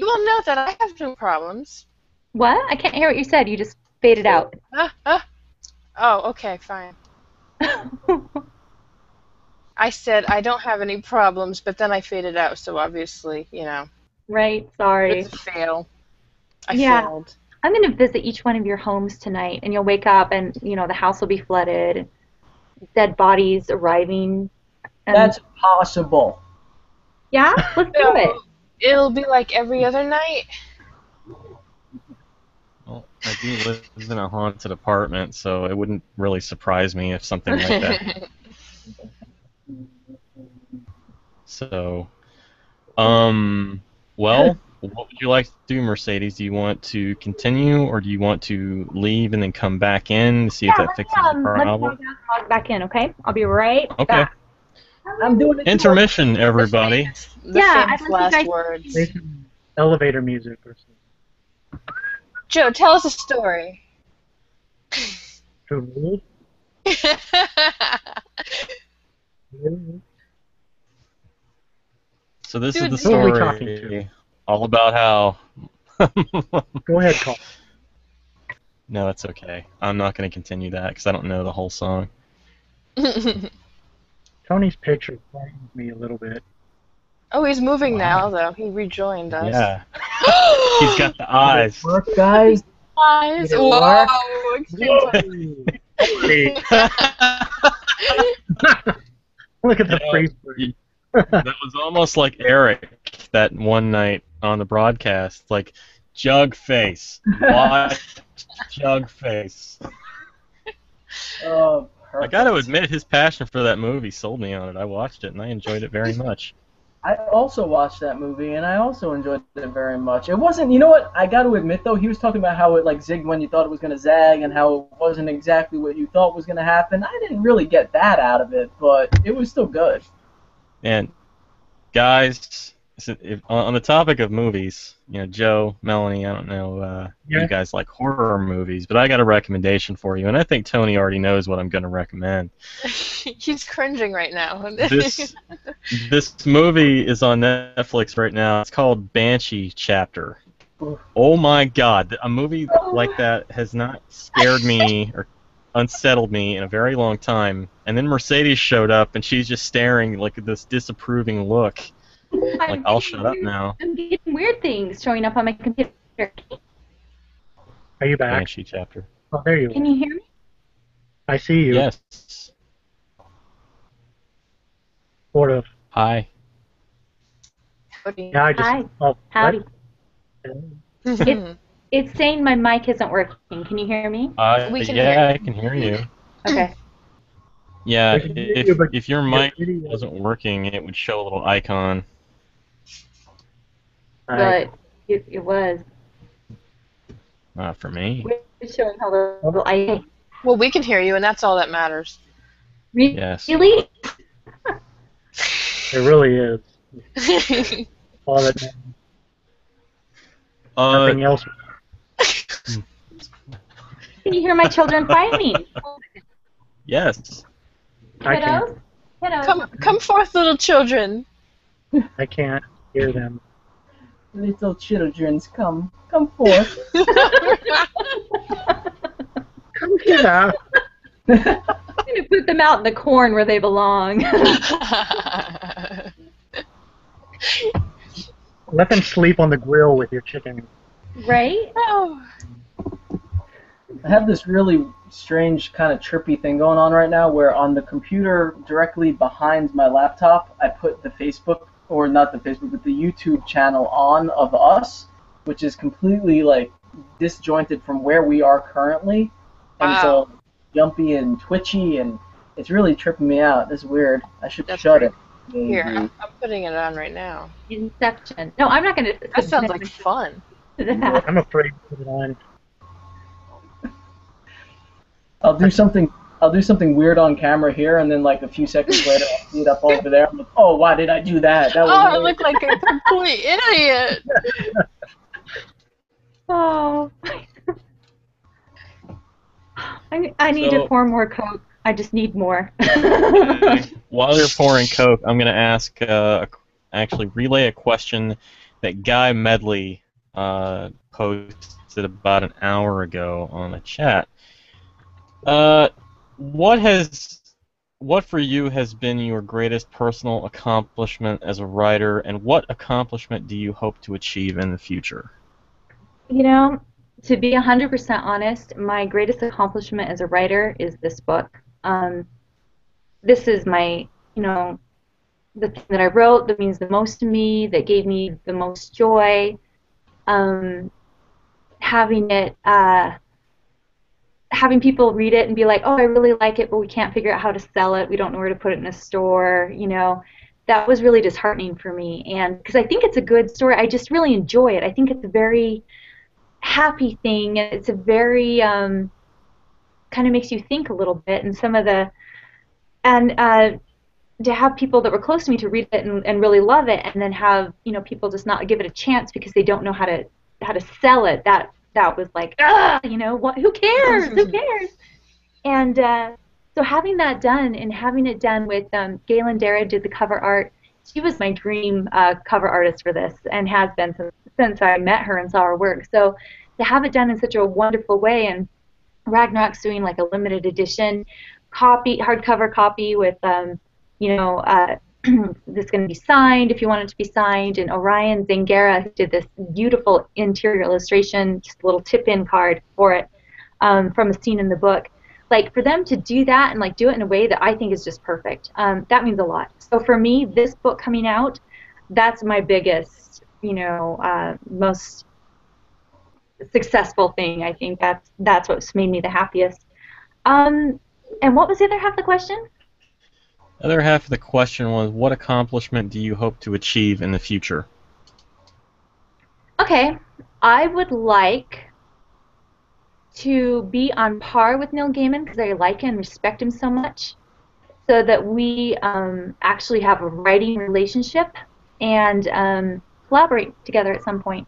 will note that I have no problems. What? I can't hear what you said. You just faded out. Oh, okay, fine. I said I don't have any problems, but then I faded out, so obviously, you know. Right, sorry. It's a fail. I failed. I'm going to visit each one of your homes tonight, and you'll wake up, and, you know, the house will be flooded, dead bodies arriving. That's possible. Yeah? Let's do it. It'll be like every other night. Well, I do live in a haunted apartment, so it wouldn't really surprise me if something like that. So, well, what would you like to do, Mercedes? Do you want to continue, or do you want to leave and then come back in to see if that fixes the problem? Let's log back in, okay? I'll be right back. I'm doing it. Intermission, everybody. The famous last words. Play some elevator music or something. Joe, tell us a story. To me? So this is the Who are we story talking to? all about how... Go ahead, Carl. No, it's okay. I'm not going to continue that because I don't know the whole song. Tony's picture frightens me a little bit. Oh, he's moving now, though. He rejoined us. Yeah. He's got the eyes. Work, guys. Eyes. Did it Whoa. Look at the freeze frame. That was almost like Eric that one night on the broadcast. Like, Jug Face. Watch Jug Face. Oh, I perfect. got to admit, his passion for that movie sold me on it. I watched it and I enjoyed it very much. I also watched that movie, and I also enjoyed it very much. It wasn't, you know what, I got to admit, though, he was talking about how it, like, zigged when you thought it was going to zag, and how it wasn't exactly what you thought was going to happen. I didn't really get that out of it, but it was still good. And, guys, on the topic of movies, you know, Joe, Melanie, I don't know, you guys like horror movies, but I got a recommendation for you, and I think Tony already knows what I'm going to recommend. He's cringing right now. This movie is on Netflix right now. It's called Banshee Chapter. Oh my God, a movie like that has not scared me or unsettled me in a very long time. And then Mercedes showed up, and she's just staring like this disapproving look. Like, I'll shut up now. I'm getting weird things showing up on my computer. Are you back? Banshee Chapter. Oh, there you are. Can you hear me? I see you. Yes. Sort of. Hi. Yeah, I just. Hi. Oh, Howdy. what? It's saying my mic isn't working. Can you hear me? We can yeah, hear you. I can hear you. Okay. Yeah, We can hear you, but if your your mic video- wasn't working, it would show a little icon. But it was. Not for me. It's showing how little I. Well, we can hear you, and that's all that matters. Yes. Really? It really is. All that. Nothing else. Can you hear my children fighting? I Kiddos? can't. Kiddos. Come forth, little children. I can't hear them. Little children's come forth. Come here. I'm gonna put them out in the corn where they belong. Let them sleep on the grill with your chicken. Right? Oh. I have this really strange kind of trippy thing going on right now where on the computer directly behind my laptop, I put the Facebook, or not the Facebook, but the YouTube channel on of us, which is completely like disjointed from where we are currently. And Wow. so jumpy and twitchy, and it's really tripping me out. It's weird. I should That's shut great. it. Here, I'm putting it on right now. Inception. No, I'm not going to. That sounds like fun. I'm afraid to put it on. I'll do something weird on camera here, and then like a few seconds later, I'll see it up over there. I'm like, oh, why did I do that? That was I weird. look like a complete idiot. Oh. I need to pour more Coke. I just need more. While you're pouring Coke, I'm going to ask, actually relay a question that Guy Medley posted about an hour ago on the chat. What for you has been your greatest personal accomplishment as a writer, and what accomplishment do you hope to achieve in the future? You know, to be 100% honest, my greatest accomplishment as a writer is this book. This is my, the thing that I wrote that means the most to me, that gave me the most joy. Having people read it and be like, oh, I really like it, but we can't figure out how to sell it. We don't know where to put it in a store. That was really disheartening for me. And because I think it's a good story, I just really enjoy it. I think it's a very happy thing. It's a very kind of makes you think a little bit. And to have people that were close to me to read it and really love it, and then have people just not give it a chance because they don't know how to sell it. That was like, what? Who cares? Who cares? And so having that done, and having it done with Galen Dara did the cover art. She was my dream cover artist for this, and has been since I met her and saw her work. So to have it done in such a wonderful way, and Ragnarok's doing like a limited edition hardcover copy with this is going to be signed if you want it to be signed, and Orion Zangara did this beautiful interior illustration, just a little tip-in card for it from a scene in the book. Like, for them to do that and like do it in a way that I think is just perfect, that means a lot. So for me, this book coming out, that's my biggest, most successful thing. I think that's what's made me the happiest. And what was the other half of the question? The other half of the question was, what accomplishment do you hope to achieve in the future? Okay, I would like to be on par with Neil Gaiman because I like and respect him so much, so that we actually have a writing relationship and collaborate together at some point.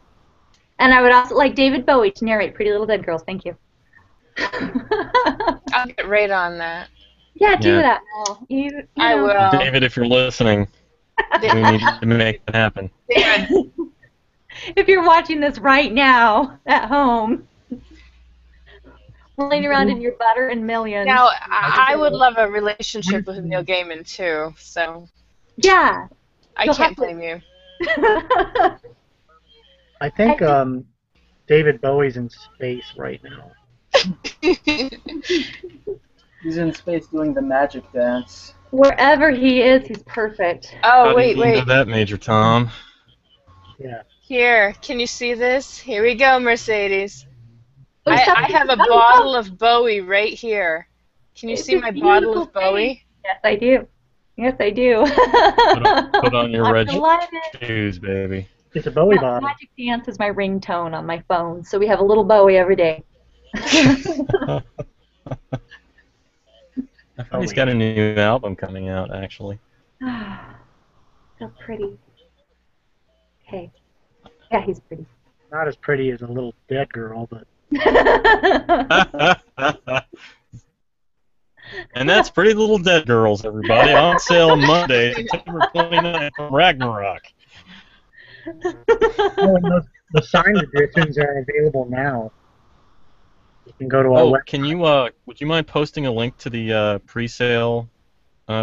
And I would also like David Bowie to narrate Pretty Little Dead Girls. Thank you. I'll get right on that. Yeah, do that, Mel. I will. David, if you're listening, we need to make that happen. David. If you're watching this right now at home, rolling around in your butter and millions. Now, I would love a relationship with Neil Gaiman too. So. Yeah. I can't blame you. I think David Bowie's in space right now. He's in space doing the magic dance. Wherever he is, he's perfect. Oh, How wait. did you know that, Major Tom? Yeah. Here, can you see this? Here we go, Mercedes. Oh, I have a bottle of Bowie right here. Can you see my bottle of Bowie? Yes, I do. Yes, I do. Put on your red shoes, baby. It's a Bowie bottle. Magic Dance is my ringtone on my phone, so we have a little Bowie every day. I thought he's got a new album coming out, actually. So pretty. Okay. Yeah, he's pretty. Not as pretty as a little dead girl, but... And that's Pretty Little Dead Girls, everybody. On sale Monday, September 29th from Ragnarok. Oh, and the signed editions are available now. You can go to our website. Can you, would you mind posting a link to the pre-sale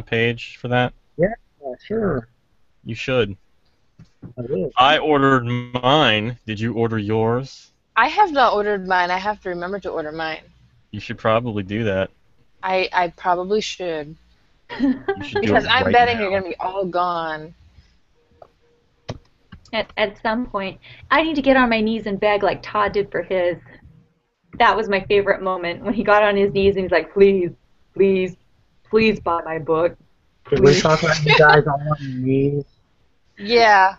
page for that? Yeah, sure. You should. I will. I ordered mine. Did you order yours? I have not ordered mine. I have to remember to order mine. You should probably do that. I probably should. You should do Because it I'm right betting now. you're going to be all gone. At some point, I need to get on my knees and beg like Todd did for his. That was my favorite moment when he got on his knees and he's like, please, please, please buy my book. Can we talk about you guys on your knees? Yeah.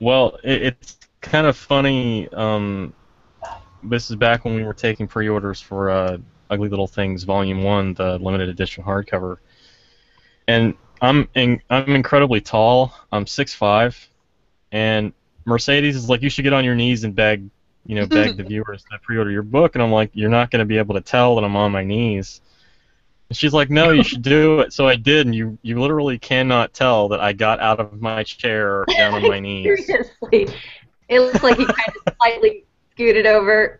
Well, it's kind of funny. This is back when we were taking pre-orders for Ugly Little Things Volume 1, the limited edition hardcover. And I'm incredibly tall. I'm 6'5", and Mercedes is like, you should get on your knees and beg the viewers to pre-order your book. And I'm like, you're not going to be able to tell that I'm on my knees. And she's like, no, you should do it. So I did, and you literally cannot tell that I got out of my chair down on my knees. Seriously. It looks like he kind of slightly scooted over.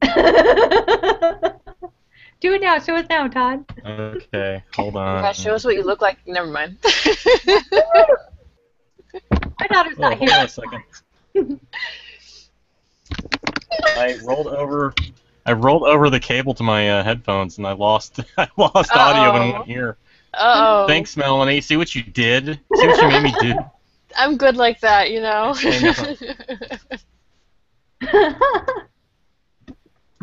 Do it now. Show us now, Todd. Okay, hold on. Yeah, show us what you look like. Never mind. My daughter's not here. Hold on a second. I rolled over the cable to my headphones, and I lost audio in one ear. Uh-oh. Thanks, Melanie. See what you did? See what you made me do? I'm good like that, you know.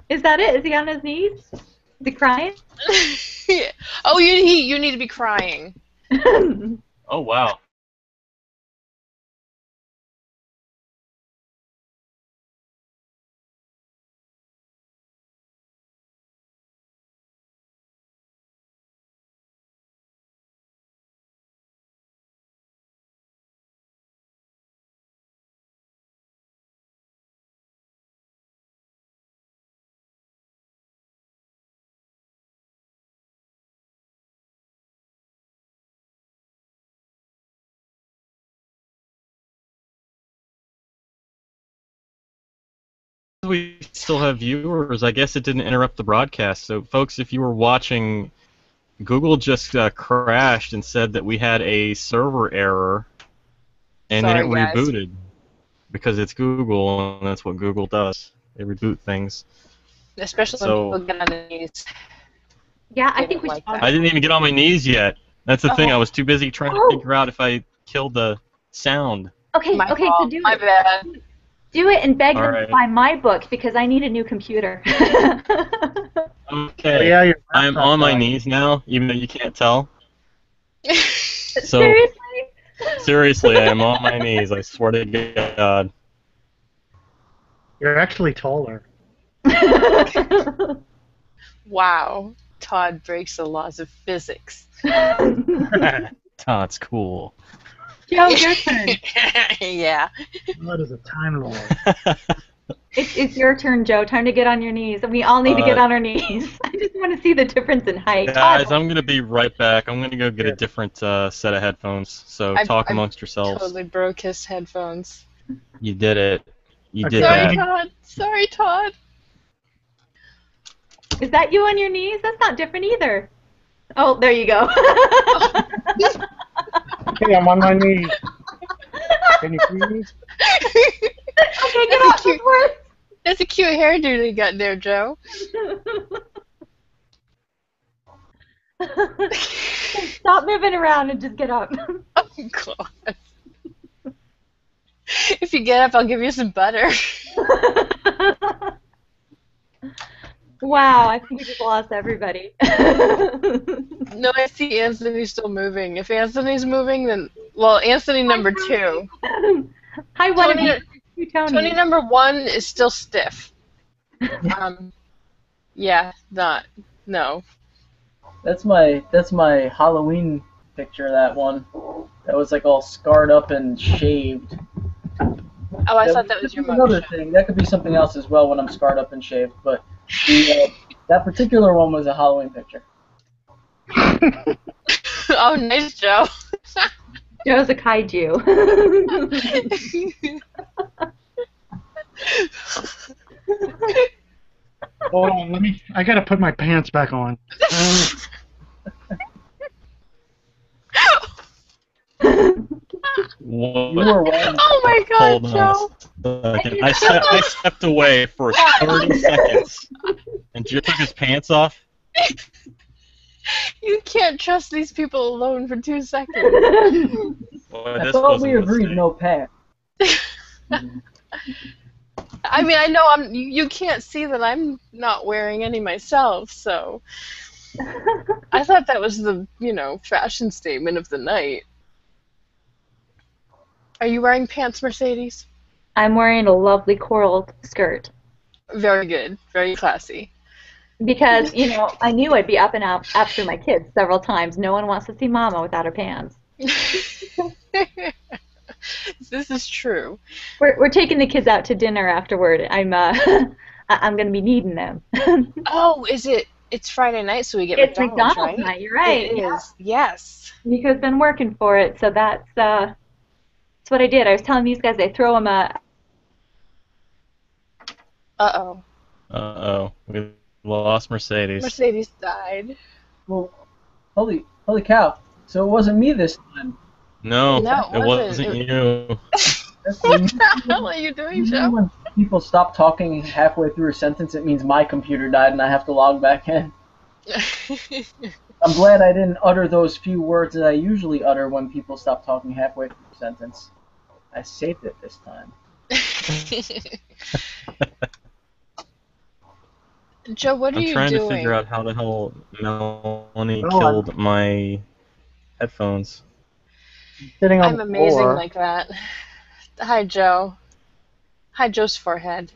Is that it? Is he on his knees? Is he crying? Oh, you need to be crying. Oh, wow. We still have viewers. I guess it didn't interrupt the broadcast. So, folks, if you were watching, Google just crashed and said that we had a server error, and then it rebooted because it's Google, and that's what Google does. They reboot things. Especially when people get on their knees. Yeah, I think we should. I didn't even get on my knees yet. That's the thing. I was too busy trying to figure out if I killed the sound. Okay, My so fault. do My it. bad. Do it and beg them Alright. to buy my book because I need a new computer. Okay, Yeah, your I'm laptop on my died. knees now, even though you can't tell. So, Seriously? seriously, I am on my knees. I swear to God. You're actually taller. Wow. Todd breaks the laws of physics. Todd's cool. Joe, your turn. Yeah. What is a time lord? It's your turn, Joe. Time to get on your knees. We all need to get on our knees. I just want to see the difference in height. Guys, I'm going to be right back. I'm going to go get a different set of headphones. So talk amongst yourselves. Totally broke his headphones. You did it. You did Sorry, that. Todd. Sorry, Todd. Is that you on your knees? That's not different either. Oh, there you go. Okay, I'm on my knees. Can you see me? Okay, get off the floor. That's a cute hairdo you got there, Joe. Stop moving around and just get up. Oh, God. If you get up, I'll give you some butter. Wow, I think we just lost everybody. No, I see Anthony's still moving. If Anthony's moving, then... Well, Anthony number 2. Hi, Tony, Tony. Tony number 1 is still stiff. Yeah, not... No. That's my Halloween picture. That one. That was like all scarred up and shaved. Oh, I thought that was your could be another mugshot. thing. That could be something else as well when I'm scarred up and shaved. But that particular one was a Halloween picture. Oh, nice, Joe. Joe's a kaiju. Hold on, I gotta put my pants back on. What? You were wearing. Oh my God, Hold Joe. on a second. I stepped away for 30 seconds. And Joe took his pants off? You can't trust these people alone for 2 seconds. Boy, I this thought wasn't we a agreed mistake. no pants. I mean, I know you can't see that I'm not wearing any myself, so I thought that was the, fashion statement of the night. Are you wearing pants, Mercedes? I'm wearing a lovely coral skirt. Very good. Very classy. Because, I knew I'd be up and out after my kids several times. No one wants to see Mama without her pants. This is true. We're taking the kids out to dinner afterward. I'm going to be needing them. Oh, is it? It's Friday night, so we get It's McDonald's, McDonald's right? night. You're right. It is. Yes. Nico's been working for it, so that's what I did. I was telling these guys I throw them a. Uh-oh. Uh-oh. We lost Mercedes. Mercedes died. Well, holy cow! So it wasn't me this time. No, No, it wasn't you. What the hell are you doing, Joe? When people stop talking halfway through a sentence, it means my computer died and I have to log back in. I'm glad I didn't utter those few words that I usually utter when people stop talking halfway through a sentence. I saved it this time. Joe, what are you doing? I'm trying to figure out how the hell Melanie killed my headphones. Sitting on I'm the amazing floor. like that. Hi, Joe. Hi, Joe's forehead.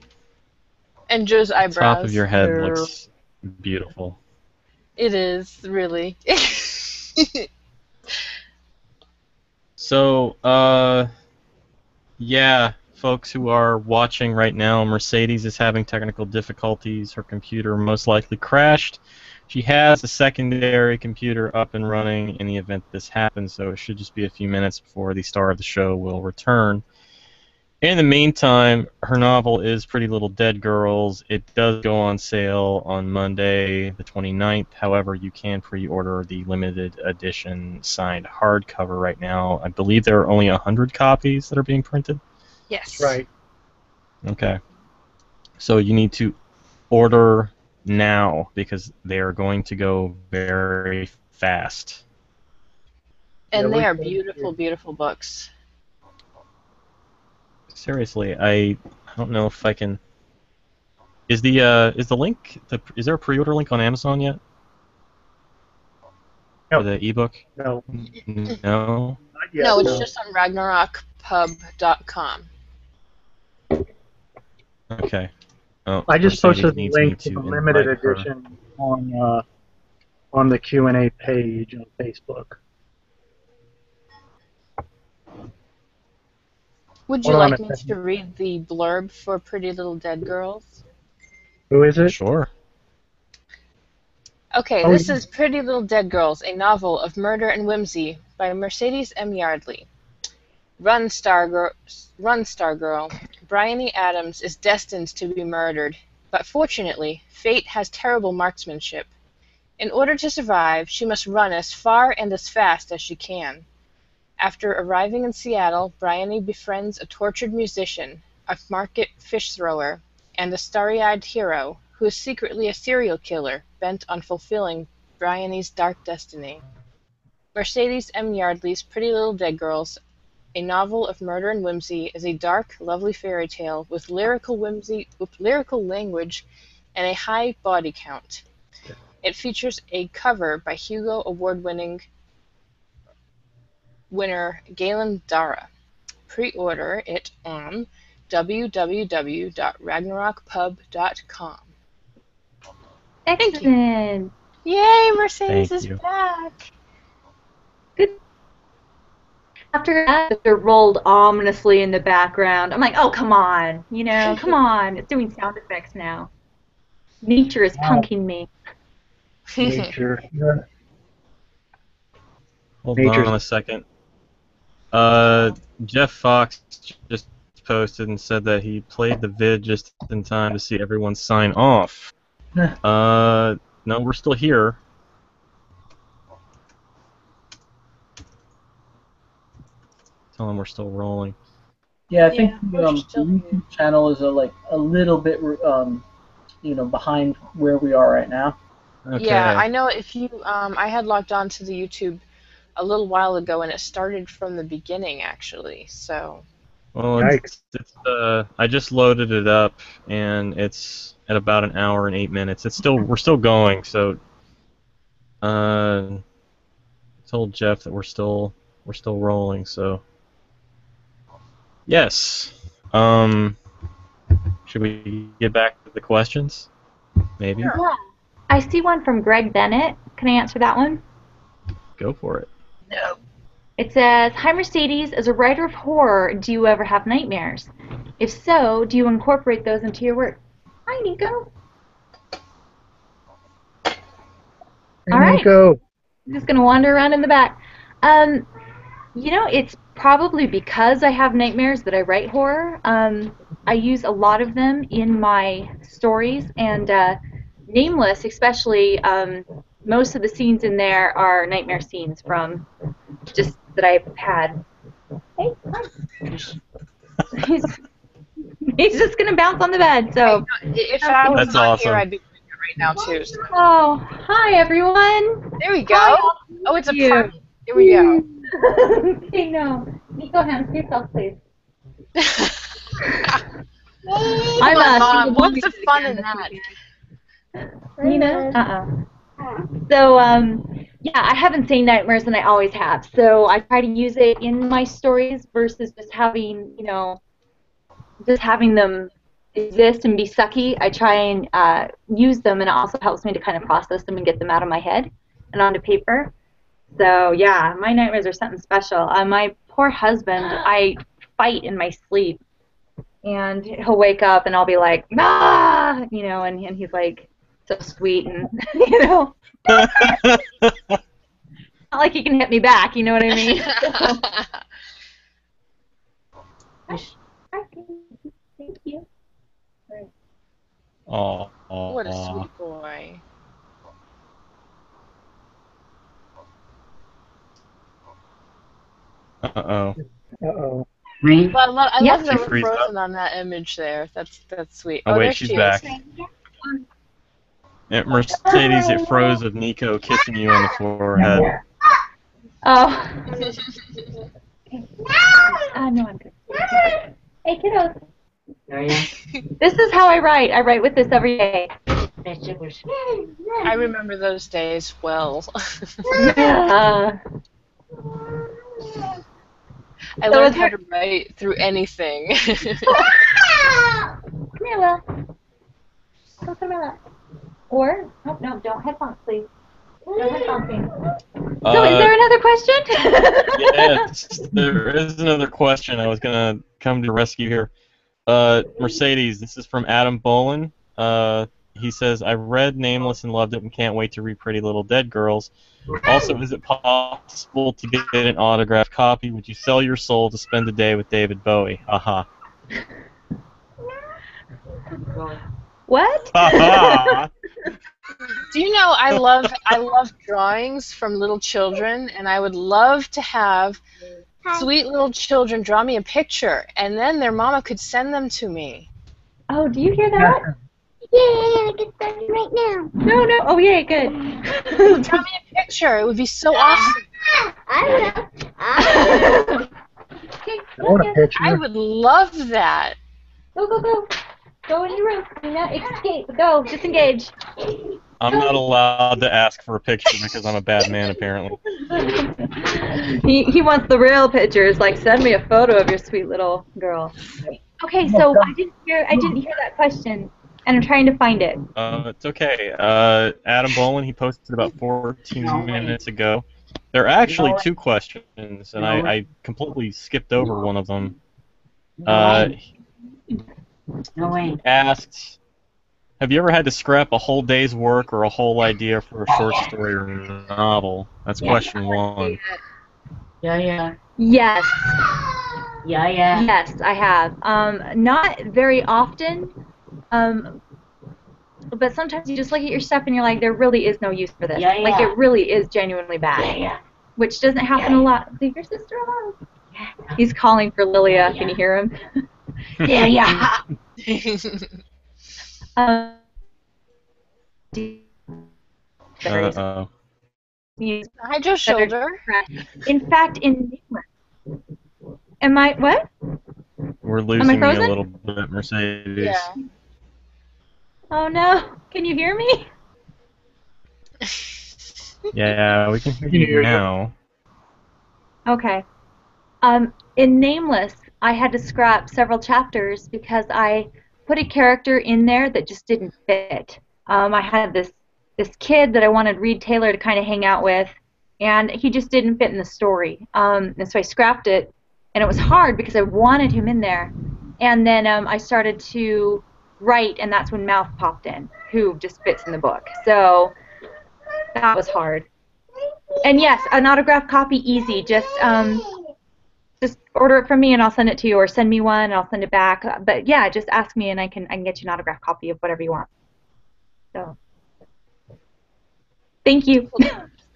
And Joe's eyebrows. The top of your head There. looks beautiful. It is, really. So, yeah, folks who are watching right now, Mercedes is having technical difficulties. Her computer most likely crashed. She has a secondary computer up and running in the event this happens, so it should just be a few minutes before the star of the show will return. In the meantime, her novel is Pretty Little Dead Girls. It does go on sale on Monday, the 29th. However, you can pre-order the limited edition signed hardcover right now. I believe there are only 100 copies that are being printed. Yes. Right. Okay. So you need to order now because they are going to go very fast. And Yeah, they are we- beautiful, beautiful books. Seriously, I don't know if I can. Is the link? Is there a pre-order link on Amazon yet? No. For the ebook? No. No. Not yet, No, it's just on RagnarokPub.com. Okay. Oh, I just Mercedes posted the needs me link to the invite limited her. edition on the Q&A page on Facebook. Would you Hold on like a me second. to read the blurb for Pretty Little Dead Girls? Who is it? Sure. Okay, Oh, this yeah. is Pretty Little Dead Girls, a novel of murder and whimsy by Mercedes M. Yardley. Run, Star Girl. Bryony Adams is destined to be murdered, but fortunately, fate has terrible marksmanship. In order to survive, she must run as far and as fast as she can. After arriving in Seattle, Bryony befriends a tortured musician, a market fish thrower, and a starry-eyed hero who is secretly a serial killer bent on fulfilling Bryony's dark destiny. Mercedes M. Yardley's Pretty Little Dead Girls, a novel of murder and whimsy, is a dark, lovely fairy tale with lyrical language and a high body count. It features a cover by Hugo Award-winning winner Galen Dara. Pre-order it on www.ragnarokpub.com. Excellent. Yay, Mercedes Thank is you. back. Good. After that, they're rolled ominously in the background. I'm like, oh, come on. Come on. It's doing sound effects now. Nature is punking me. Nature. Yeah. Hold Nature's- on a second. Jeff Fox just posted and said that he played the vid just in time to see everyone sign off. No, we're still here. Tell him we're still rolling. Yeah, I think Yeah, the we're still YouTube channel is a little bit behind where we are right now. Okay. Yeah, I know if you, I had logged on to the YouTube a little while ago and it started from the beginning actually, so. Well, Yikes. I just loaded it up and it's at about an hour and 8 minutes. We're still going, so Told Jeff that we're still rolling, so yes. Should we get back to the questions? Maybe. Yeah. I see one from Greg Bennett. Can I answer that one? Go for it. No. It says, "Hi Mercedes, as a writer of horror, do you ever have nightmares? If so, do you incorporate those into your work?" Hi, Nico. Hey, All right. Nico. I'm just going to wander around in the back. You know, it's probably because I have nightmares that I write horror. I use a lot of them in my stories, and Nameless especially, most of the scenes in there are nightmare scenes from just that I've had. Hey, hi. He's just going to bounce on the bed, so. If I was That's not awesome. here, I'd be doing it right now too. So. Oh, hi everyone. There we go. Hi, Oh, it's a you. party. Here we go. Okay, no. Nico, hands to yourself, please. Come on, Mom. What's the fun in that? Nina? So, yeah, I have insane nightmares, and I always have. So I try to use it in my stories versus just having, you know, just having them exist and be sucky. I try and use them, and it also helps me to kind of process them and get them out of my head and onto paper. So, yeah, my nightmares are something special. My poor husband, I fight in my sleep, and he'll wake up, and I'll be like, "Ah!" You know, and he's like so sweet, and, you know. Not like he can hit me back, you know what I mean? Thank you. Oh, What a sweet boy. Uh-oh. Uh-oh. Well, I Yeah. love that She we're frees up. frozen on that image there. That's sweet. Oh, wait, there she's she back. is. Yeah, Mercedes, it froze of Nico kissing you on the forehead. Oh. No, I'm good. Hey, kiddos. This is how I write. I write with this every day. I remember those days well. I So learned is how there- to write through anything. Come here, Will. Go come out. Or, oh, no, don't headphones, please. No headphones, please. So, is there another question? Yes, there is another question. I was going to come to your rescue here. Mercedes, this is from Adam Bolin. He says, "I read Nameless and loved it and can't wait to read Pretty Little Dead Girls. Also, is it possible to get an autographed copy? Would you sell your soul to spend a day with David Bowie?" Haha. What? Haha. Do you know I love drawings from little children, and I would love to have sweet little children draw me a picture, and then their mama could send them to me. Oh, do you hear that? Yeah, I can start it right now. No. Oh, yay, good. Draw me a picture. It would be so awesome. I will. Okay, I want a picture. I would love that. Go. Go in your room. Nina, escape. Go. Disengage. I'm not allowed to ask for a picture because I'm a bad man, apparently. He wants the real pictures. Like, send me a photo of your sweet little girl. Okay, so I didn't hear that question, and I'm trying to find it. It's okay. Adam Bolin, he posted about 14 minutes ago. There are actually two questions, and I completely skipped over one of them. He asked, "Have you ever had to scrap a whole day's work or a whole idea for a short story or novel?" That's question one. Yes. Yeah. Yes, I have. Not very often, but sometimes you just look at your stuff and you're like, there really is no use for this. Yeah. Like, it really is genuinely bad. Which doesn't happen a lot. Leave your sister alone. He's calling for Lilia. Can you hear him? Yeah. Uh-oh. Hide your shoulder. In fact, in am I what? We're losing you a frozen? little bit, Mercedes. Yeah. Oh no! Can you hear me? Yeah, we can hear Can hear you you. now. Okay. In Nameless, I had to scrap several chapters because I put a character in there that just didn't fit. I had this kid that I wanted Reed Taylor to kind of hang out with, and he just didn't fit in the story. And so I scrapped it, and it was hard because I wanted him in there. And then I started to write, and that's when Mouth popped in, who just fits in the book. So that was hard. And yes, an autographed copy, easy. Just order it from me and I'll send it to you, or send me one and I'll send it back. But yeah, just ask me and I can get you an autographed copy of whatever you want. So, thank you.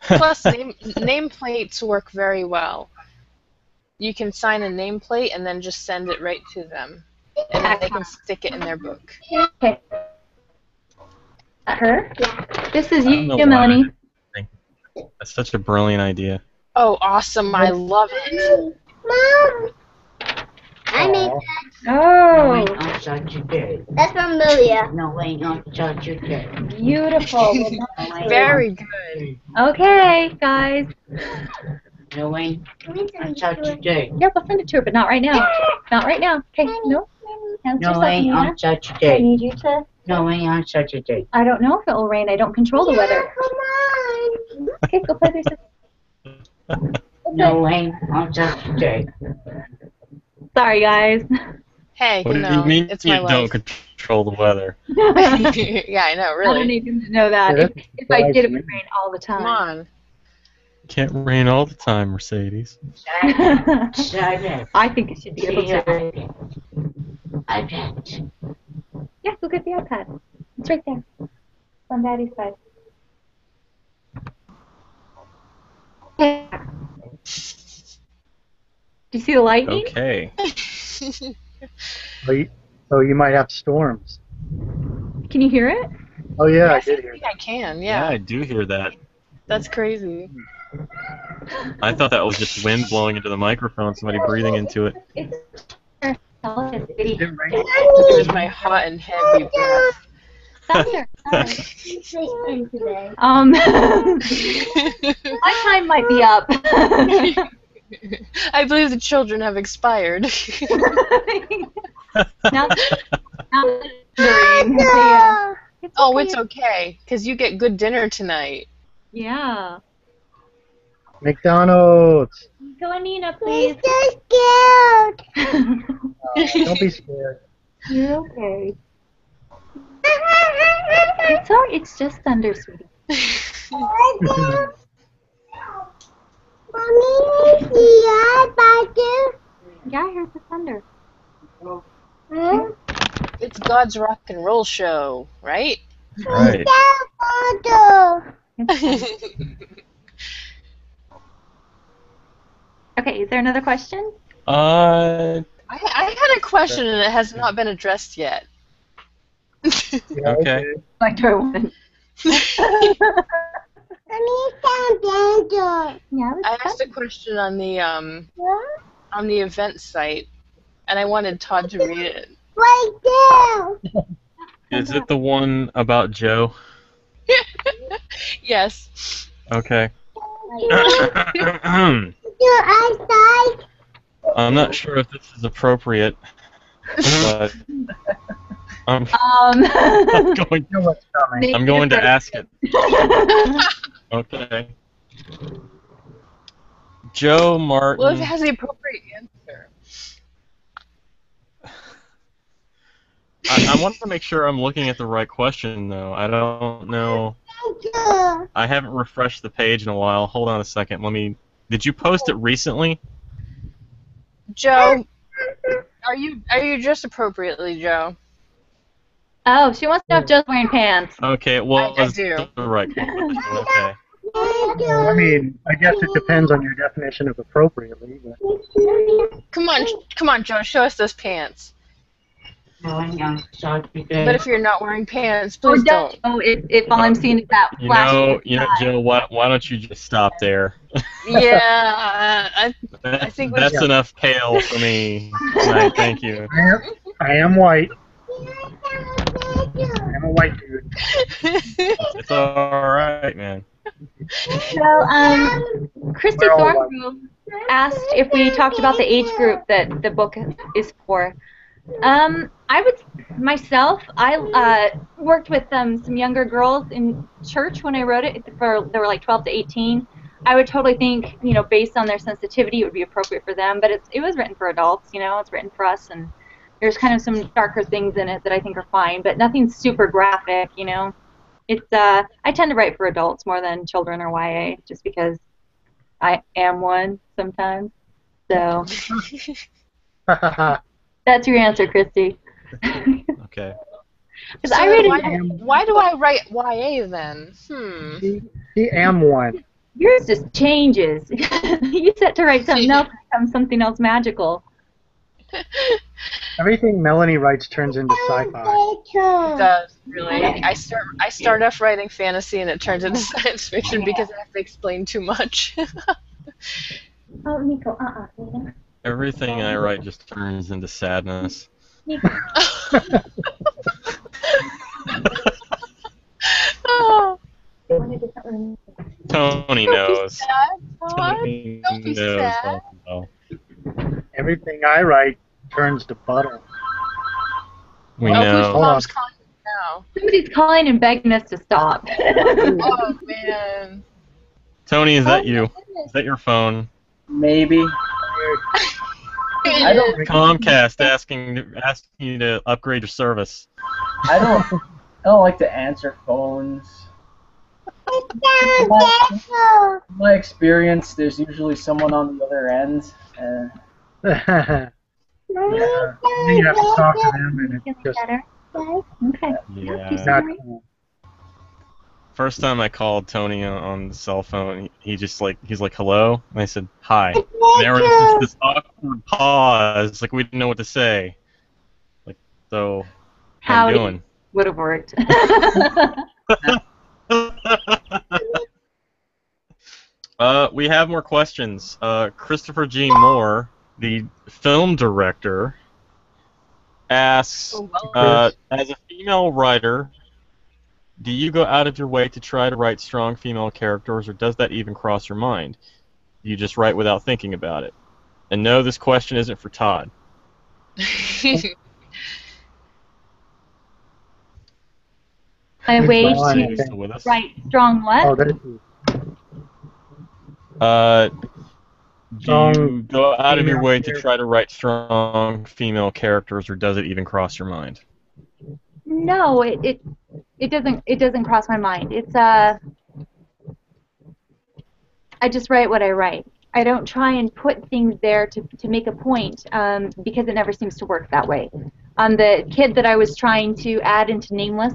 Plus, nameplates work very well. You can sign a nameplate and then just send it right to them, and then they can stick it in their book. Okay. Her? Yeah. This is I don't know you, why Melanie. I think that's such a brilliant idea. Oh, awesome! I love it. Mom, I made Aw. that. Oh, On such a day. That's from Lilia. No way on such a day. beautiful. Very good. Okay, guys. No way Can we send on it such to a her? day. Yep, I'll send it to her, but not right now. Not right now. Okay, no. Hands No yourself, way Nina. on such a I day. need you to. No way on such a day. I don't know if it will rain. I don't control the weather. Come on. Okay, go play with your sister. No way on such a day. Sorry, guys. Hey, What you do know, you mean it's you my don't life. control the weather? Yeah, I know, I don't really. need him to know that. Yeah, If I did, it surprising. would rain all the Come time. on. Can't rain all the time, Mercedes. Saturday. I think it should be able to. iPad. Yeah, go get the iPad. It's right there. It's on Daddy's side. Yeah. Do you see the lightning? Okay. So you might have storms. Can you hear it? Oh yeah, I Yes, did I hear think that. I can, Yeah, yeah. I do hear that. That's crazy. I thought that was just wind blowing into the microphone, somebody breathing into it. It's it's Didn't rain. It was my hot and heavy breath. thunder. Sorry. Sleeping today. My time might be up. I believe the children have expired. now, now yeah. Oh, it's okay, because you get good dinner tonight. Yeah. McDonald's. Go on, Nina, please. so scared. Don't be scared. You're okay. It's all. It's just thunder, sweetie. Mommy, see about you? Yeah, here's the thunder. Huh? It's God's rock and roll show, right? Right. Photo. Okay, is there another question? Uh, I had a question and it has not been addressed yet. Yeah, Okay. Like, do I want Mommy, sound danger. Yeah, I let's asked a question on the event site, and I wanted Todd to read it. Right there. is it the one about Joe? Yes. Okay. Your eyesight. I'm not sure if this is appropriate, but I'm going. You know what's coming. I'm going to ask it. Okay. Joe Martin. Well, if it has the appropriate answer. I wanted to make sure I'm looking at the right question, though. I don't know. Danger. I haven't refreshed the page in a while. Hold on a second. Did you post it recently? Joe, are you dressed appropriately, Joe? Oh, she wants to know if Joe's wearing pants. Okay, well, I was do. the right question. Okay. I mean, I guess it depends on your definition of appropriately. But Come on, Joe, show us those pants. No way on such a day. But if you're not wearing pants, Or please don't. don't. Oh, if all I'm seeing is that You flash. know, Joe. Why don't you just stop there? Yeah, I think we That's should. enough pale for me tonight. Thank you. I am white. I'm a white dude. It's all right, man. So, Christy We're all Thorngrove asked if we talked about the age group that the book is for. I would myself. I worked with some younger girls in church when I wrote it. They were like 12 to 18. I would totally think, based on their sensitivity, it would be appropriate for them. But it was written for adults. It's written for us, and there's kind of some darker things in it that I think are fine, but nothing super graphic. It's I tend to write for adults more than children or YA, just because I am one sometimes. So that's your answer, Christy. Okay. So why do I write YA then? He am one. Yours just changes. You set to write something else, becomes something else magical. Everything Melanie writes turns into sci-fi. It does, really. I start off writing fantasy and it turns into science fiction because I have to explain too much. Oh, Nico, Everything I write just turns into sadness. Nico. Oh. Tony knows. Tony Tony knows sad. well. Everything I write turns to butter. We Whose know. mom's calling now? Somebody's calling and begging us to stop. Oh, man. Tony, is that you? Is that your phone? Maybe. I don't. Comcast asking you to upgrade your service. I don't like to answer phones. In my experience, there's usually someone on the other end. Yeah. Then you have to talk to them, and it's just Okay. Yeah. not cool. First time I called Tony on the cell phone, he's like, hello? And I said, hi. And there was just this awkward pause, like we didn't know what to say. Like, so, how you doing? Would have worked. We have more questions. Christopher G. Moore, the film director, asks, as a female writer, do you go out of your way to try to write strong female characters, or does that even cross your mind? You just write without thinking about it. And no, this question isn't for Todd. My way Fine. to write strong what? Oh, that is Do you go out of your way to try to write strong female characters, or does it even cross your mind? No, it doesn't cross my mind. It's I just write what I write. I don't try and put things there to make a point, because it never seems to work that way. The kid that I was trying to add into Nameless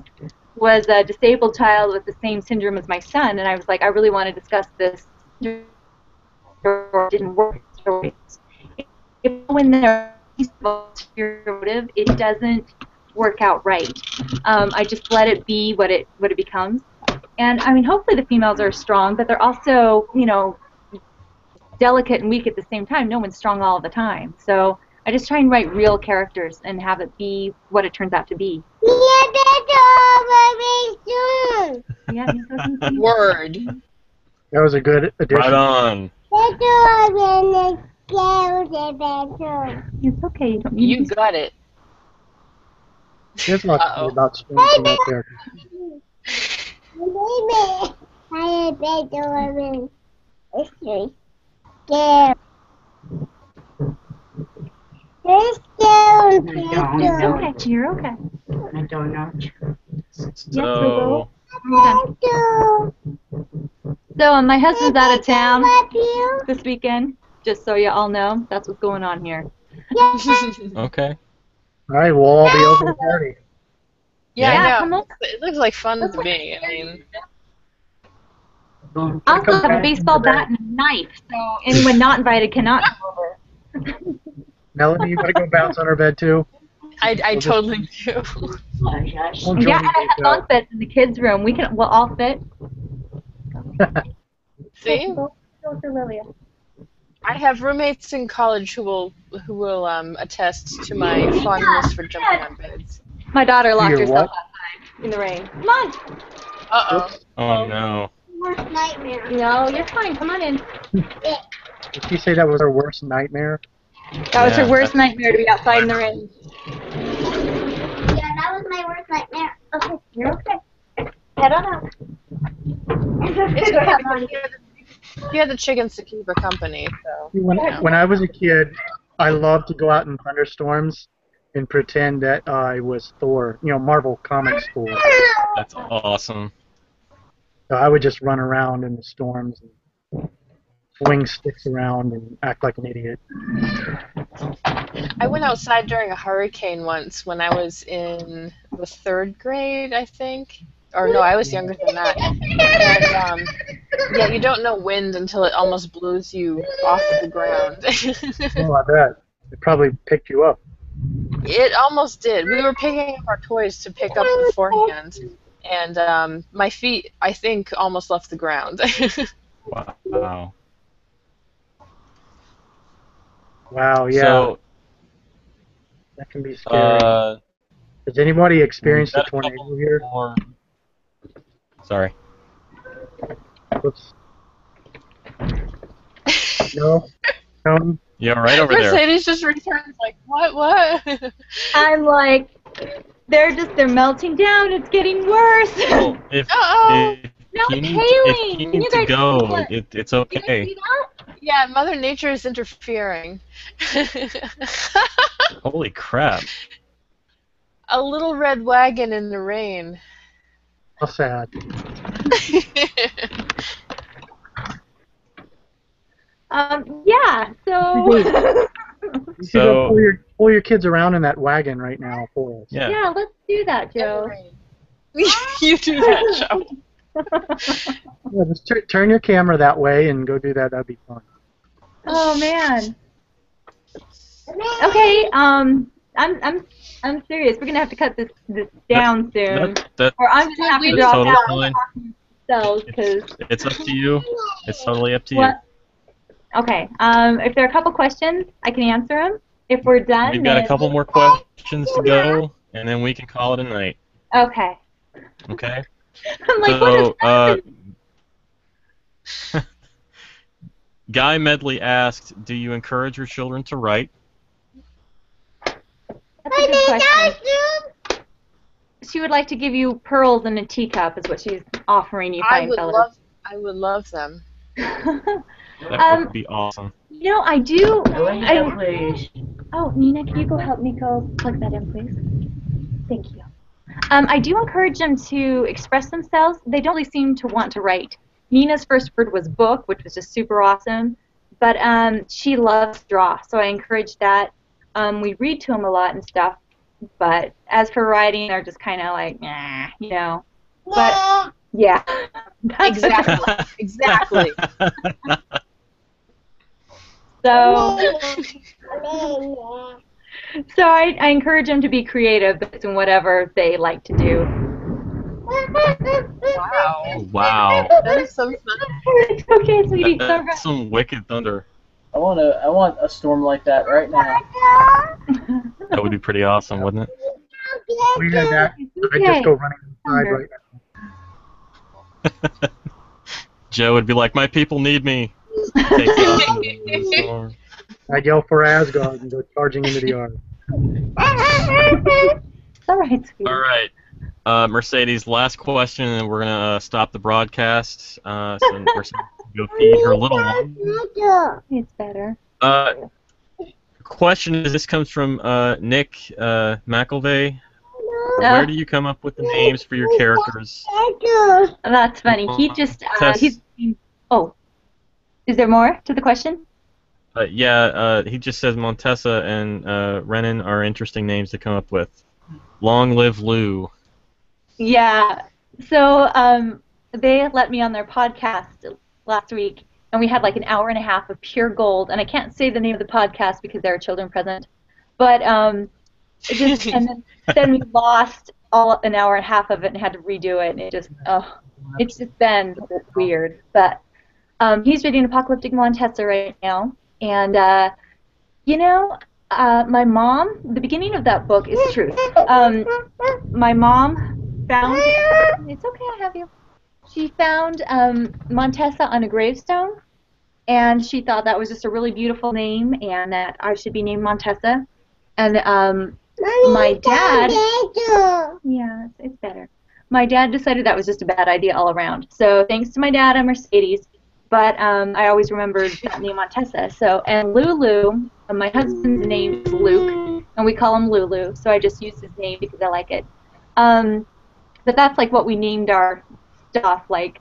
was a disabled child with the same syndrome as my son, and I was like, I really want to discuss this. It didn't work. When they're motive, it doesn't work out right. I just let it be what it becomes. And I mean, hopefully the females are strong, but they're also, delicate and weak at the same time. No one's strong all the time. So I just try and write real characters and have it be what it turns out to be. Yeah, Word. That was a good addition. Right on. It's okay. You don't need You got it. There's lots to say about strong female characters. Okay, you're okay. I don't know. So, So my husband's out of town this weekend, just so you all know. That's what's going on here. okay. All right, we'll all be over the party. Yeah, Yeah, I come know. on. It looks like fun to me. I mean, I also have a baseball bat and a knife, so anyone not invited cannot come over. Melanie, you gotta go bounce on her bed too. I totally do. Oh, gosh. We'll join Yeah, you I have bunk beds in the kids' room. We'll all fit. See, Go to Lilia. I have roommates in college who will attest to my fondness for jumping on beds. My daughter locked Your herself what? outside in the rain. Come on. Uh-oh. Oh no. Worst nightmare. No, you're fine. Come on in. Did she say that was her worst nightmare? That was her Yeah, worst that's- nightmare to be outside in the rain. Yeah, that was my worst nightmare. Okay, You're okay. Head on out. It's okay. She had the chickens to keep her company, so. When I was a kid, I loved to go out in thunderstorms and pretend that I was Thor, Marvel Comics Thor. That's awesome. So I would just run around in the storms and swing sticks around and act like an idiot. I went outside during a hurricane once when I was in the 3rd grade, I think. Or no, I was younger than that. And yeah, you don't know wind until it almost blows you off the ground. Oh, I bet. It probably picked you up. It almost did. We were picking up our toys to pick up beforehand, and my feet, I think, almost left the ground. Wow. Wow, yeah. So, That can be scary. Has anybody experienced a tornado here? more. Sorry. Oops. No? No? Yeah, right over there. Mercedes just returns like, what? I'm like, they're melting down. It's getting worse. Well, if No, you it's need, hailing. if you Can need you to guys go, see that? it's You okay. guys see that? Yeah, Mother Nature is interfering. Holy crap. A little red wagon in the rain. How sad. Yeah, so... You should go pull your kids around in that wagon right now for us. Yeah. yeah, let's do that, Joe. You do that, Joe. Yeah, just turn your camera that way and go do that. That'd be fun. Oh, man. Okay, I'm serious. We're gonna have to cut this down soon, That, or I'm gonna have to that's drop totally out fine. cells because. It's up to you. It's totally up to you. What? Okay. If there are a couple questions, I can answer them. If we're done, We've got a couple more questions to go, and then we can call it a night. Okay. Okay? I'm like, what is Guy Medley asked, do you encourage your children to write? That's a good question. She would like to give you pearls in a teacup, is what she's offering you, fine fellas. I would love them. That would be awesome. You know, I do. Please. Oh, Nina, can you go help me go plug that in, please? Thank you. I do encourage them to express themselves. They don't really seem to want to write. Nina's first word was book, which was just super awesome. But she loves to draw, so I encourage that. We read to them a lot and stuff. But as for writing, they're just kind of like, nah, you know. But yeah. Exactly. Exactly. So I encourage them to be creative in whatever they like to do. Wow. Wow. That is so funny. It's okay, sweetie. That's some wicked thunder. I want a storm like that right now. That would be pretty awesome, wouldn't it? We had that. I'd just go running inside right now. Joe would be like, my people need me. Take off into the storm. I'd yell for Asgard and go charging into the yard. All right, sweetie. All right. Mercedes, last question, and then we're going to stop the broadcast. So Mercedes can go feed her little one. It's better. Question is, this comes from Nick McElvey. Where do you come up with the names for your characters? That's funny. He just, Tess. oh. Is there more to the question? He just says Montessa and Renan are interesting names to come up with. Long live Lou. Yeah. So they let me on their podcast last week, and we had like an hour and a half of pure gold. And I can't say the name of the podcast because there are children present, but and then we lost an hour and a half of it and had to redo it, and it's just been weird. But he's reading Apocalyptic Montessa right now, and my mom. The beginning of that book is truth. My mom found. It's okay, I have you. She found Montessa on a gravestone, and she thought that was just a really beautiful name, and that I should be named Montessa. And my dad, yeah, it's better. My dad decided that was just a bad idea all around. So thanks to my dad, I'm Mercedes, but I always remembered that name Montessa. So, and Lulu, my husband's name is Luke, and we call him Lulu. So I just used his name because I like it. But that's like what we named our stuff, like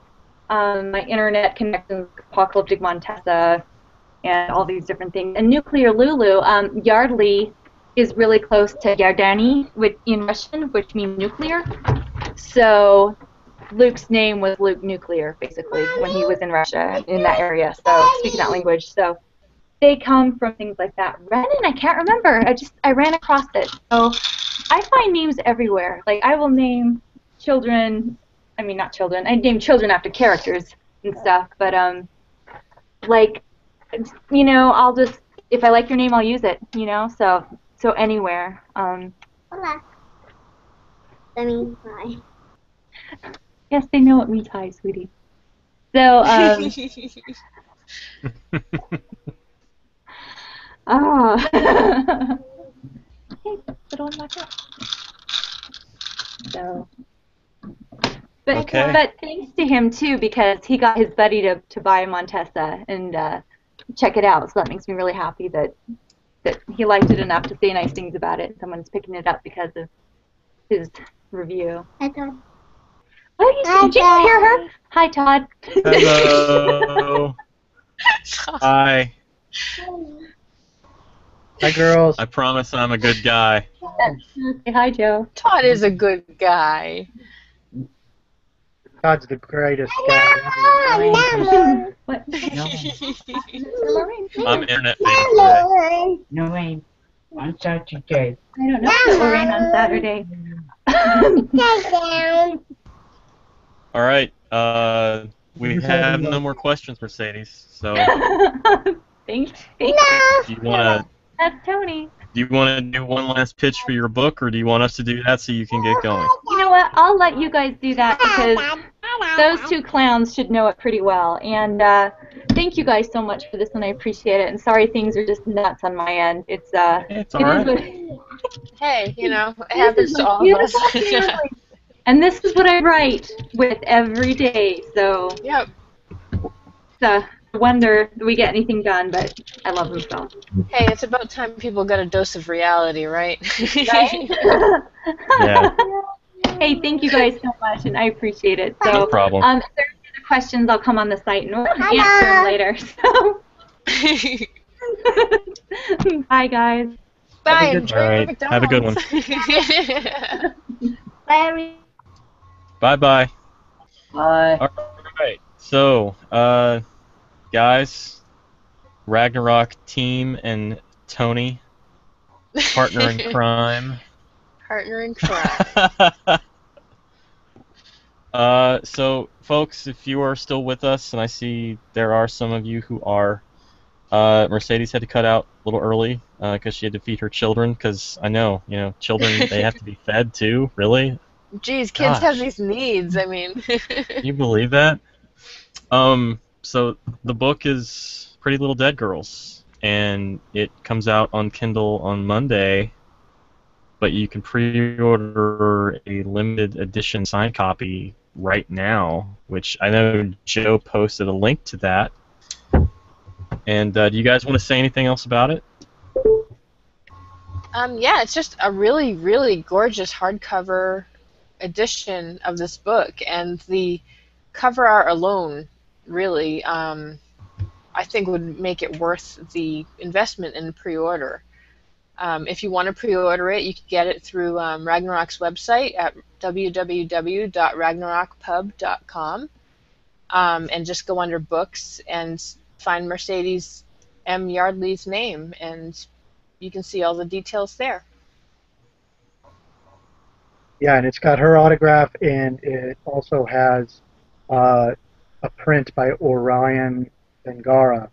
my internet connections, Apocalyptic Montessa, and all these different things. And Nuclear Lulu, Yardley is really close to Yardani in Russian, which means nuclear. So Luke's name was Luke Nuclear, basically, when he was in Russia, in that area, so speaking that language. So they come from things like that. Renan, I can't remember. I ran across it. So I find names everywhere. Like, I will name children, I mean, not children, I name children after characters and stuff, but, like, you know, I'll just, if I like your name, I'll use it, you know, so anywhere. Hola. That means hi. Yes, they know it means hi, sweetie. So, hey, put on my cup. So, but thanks to him too, because he got his buddy to buy Montessa and check it out. So that makes me really happy that he liked it enough to say nice things about it. Someone's picking it up because of his review. Hi, Todd. Oh, did you hear her? Hi, Todd. Hello. Hi. Hi, girls. I promise I'm a good guy. Okay, hi, Joe. Todd is a good guy. Todd's the greatest guy. What? I'm internet famous today. No rain. On Saturday. I don't know if it will rain on Saturday. All right. We have no more questions, Mercedes. So, Thanks. do you want to? That's Tony. Do you want to do one last pitch for your book, or do you want us to do that so you can get going? You know what? I'll let you guys do that because those two clowns should know it pretty well. And thank you guys so much for this, and I appreciate it. And sorry things are just nuts on my end. It's all right. Hey, you know, it happens to all of us. And this is what I write with every day. So Yep. it's a wonder we get anything done, but I love them so. Hey, it's about time people got a dose of reality, right? Right? Yeah. Hey, thank you guys so much, and I appreciate it. So, No problem. if there's other questions, I'll come on the site and we'll answer them later. So, bye, guys. Bye. Have a good- Enjoy All your right. Have a good one. McDonald's. Bye. Bye-bye. Bye. All right. So, guys, Ragnarok team and Tony, partner in crime. Partner in crime. So, folks, if you are still with us, and I see there are some of you who are, Mercedes had to cut out a little early because she had to feed her children. Because I know, children, they have to be fed too. Really? Geez, kids Gosh. have these needs. I mean. Can you believe that? So the book is Pretty Little Dead Girls, and it comes out on Kindle on Monday. But you can pre-order a limited edition signed copy right now, which I know Joe posted a link to that. And do you guys want to say anything else about it? Yeah, it's just a really, really gorgeous hardcover edition of this book, and the cover art alone really, I think, would make it worth the investment in pre-order. If you want to pre-order it, you can get it through Ragnarok's website at www.ragnarokpub.com, and just go under books and find Mercedes M. Yardley's name, and you can see all the details there. Yeah, and it's got her autograph, and it also has a print by Orion Bengara,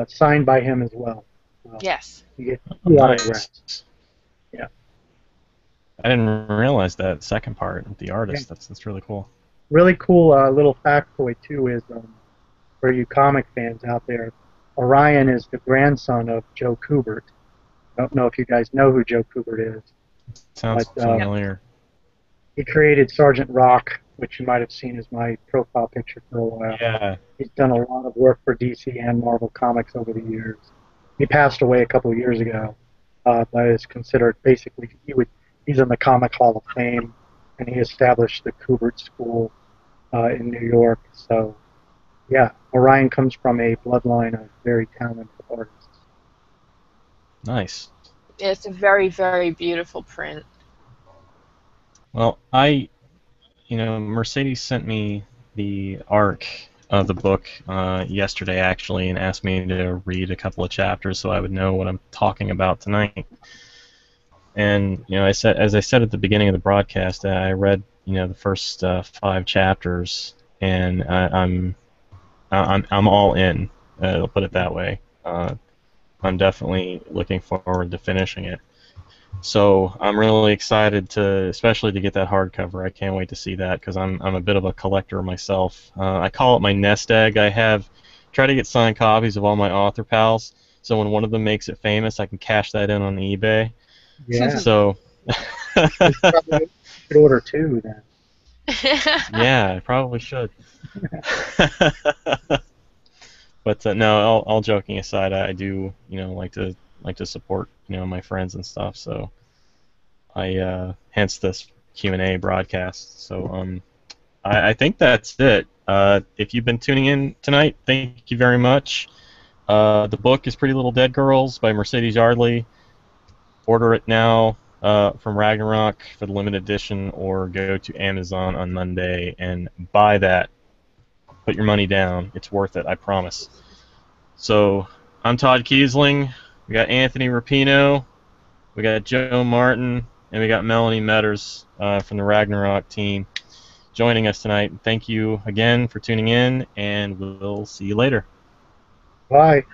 signed by him as well. Yes. You get two autographs. I didn't realize that second part, the artist. That's really cool. Really cool little factoid too is for you comic fans out there, Orion is the grandson of Joe Kubert. I don't know if you guys know who Joe Kubert is, Sounds but familiar. he created Sergeant Rock, which you might have seen as my profile picture for a while. Yeah. He's done a lot of work for DC and Marvel Comics over the years. He passed away a couple of years ago, but is considered basically he's in the Comic Hall of Fame, and he established the Kubert School in New York. So, yeah, Orion comes from a bloodline of very talented artists. Nice. It's a very, very beautiful print. Well, Mercedes sent me the arc of the book yesterday, actually, and asked me to read a couple of chapters so I would know what I'm talking about tonight. And as I said at the beginning of the broadcast, I read the first 5 chapters, and I'm all in. I'll put it that way. I'm definitely looking forward to finishing it. So I'm really excited especially to get that hardcover. I can't wait to see that because I'm a bit of a collector myself. I call it my nest egg. I try to get signed copies of all my author pals, so when one of them makes it famous, I can cash that in on eBay. Yeah. So. You probably should order 2 then. Yeah, I probably should. But no, all joking aside, I do like to support my friends and stuff. So I hence this Q&A broadcast. So I think that's it. If you've been tuning in tonight, thank you very much. The book is Pretty Little Dead Girls by Mercedes Yardley. Order it now from Ragnarok for the limited edition, or go to Amazon on Monday and buy that. Put your money down. It's worth it, I promise. So, I'm Todd Kiesling. We got Anthony Rapino. We got Joe Martin. And we got Melanie Metters from the Ragnarok team joining us tonight. Thank you again for tuning in, and we'll see you later. Bye.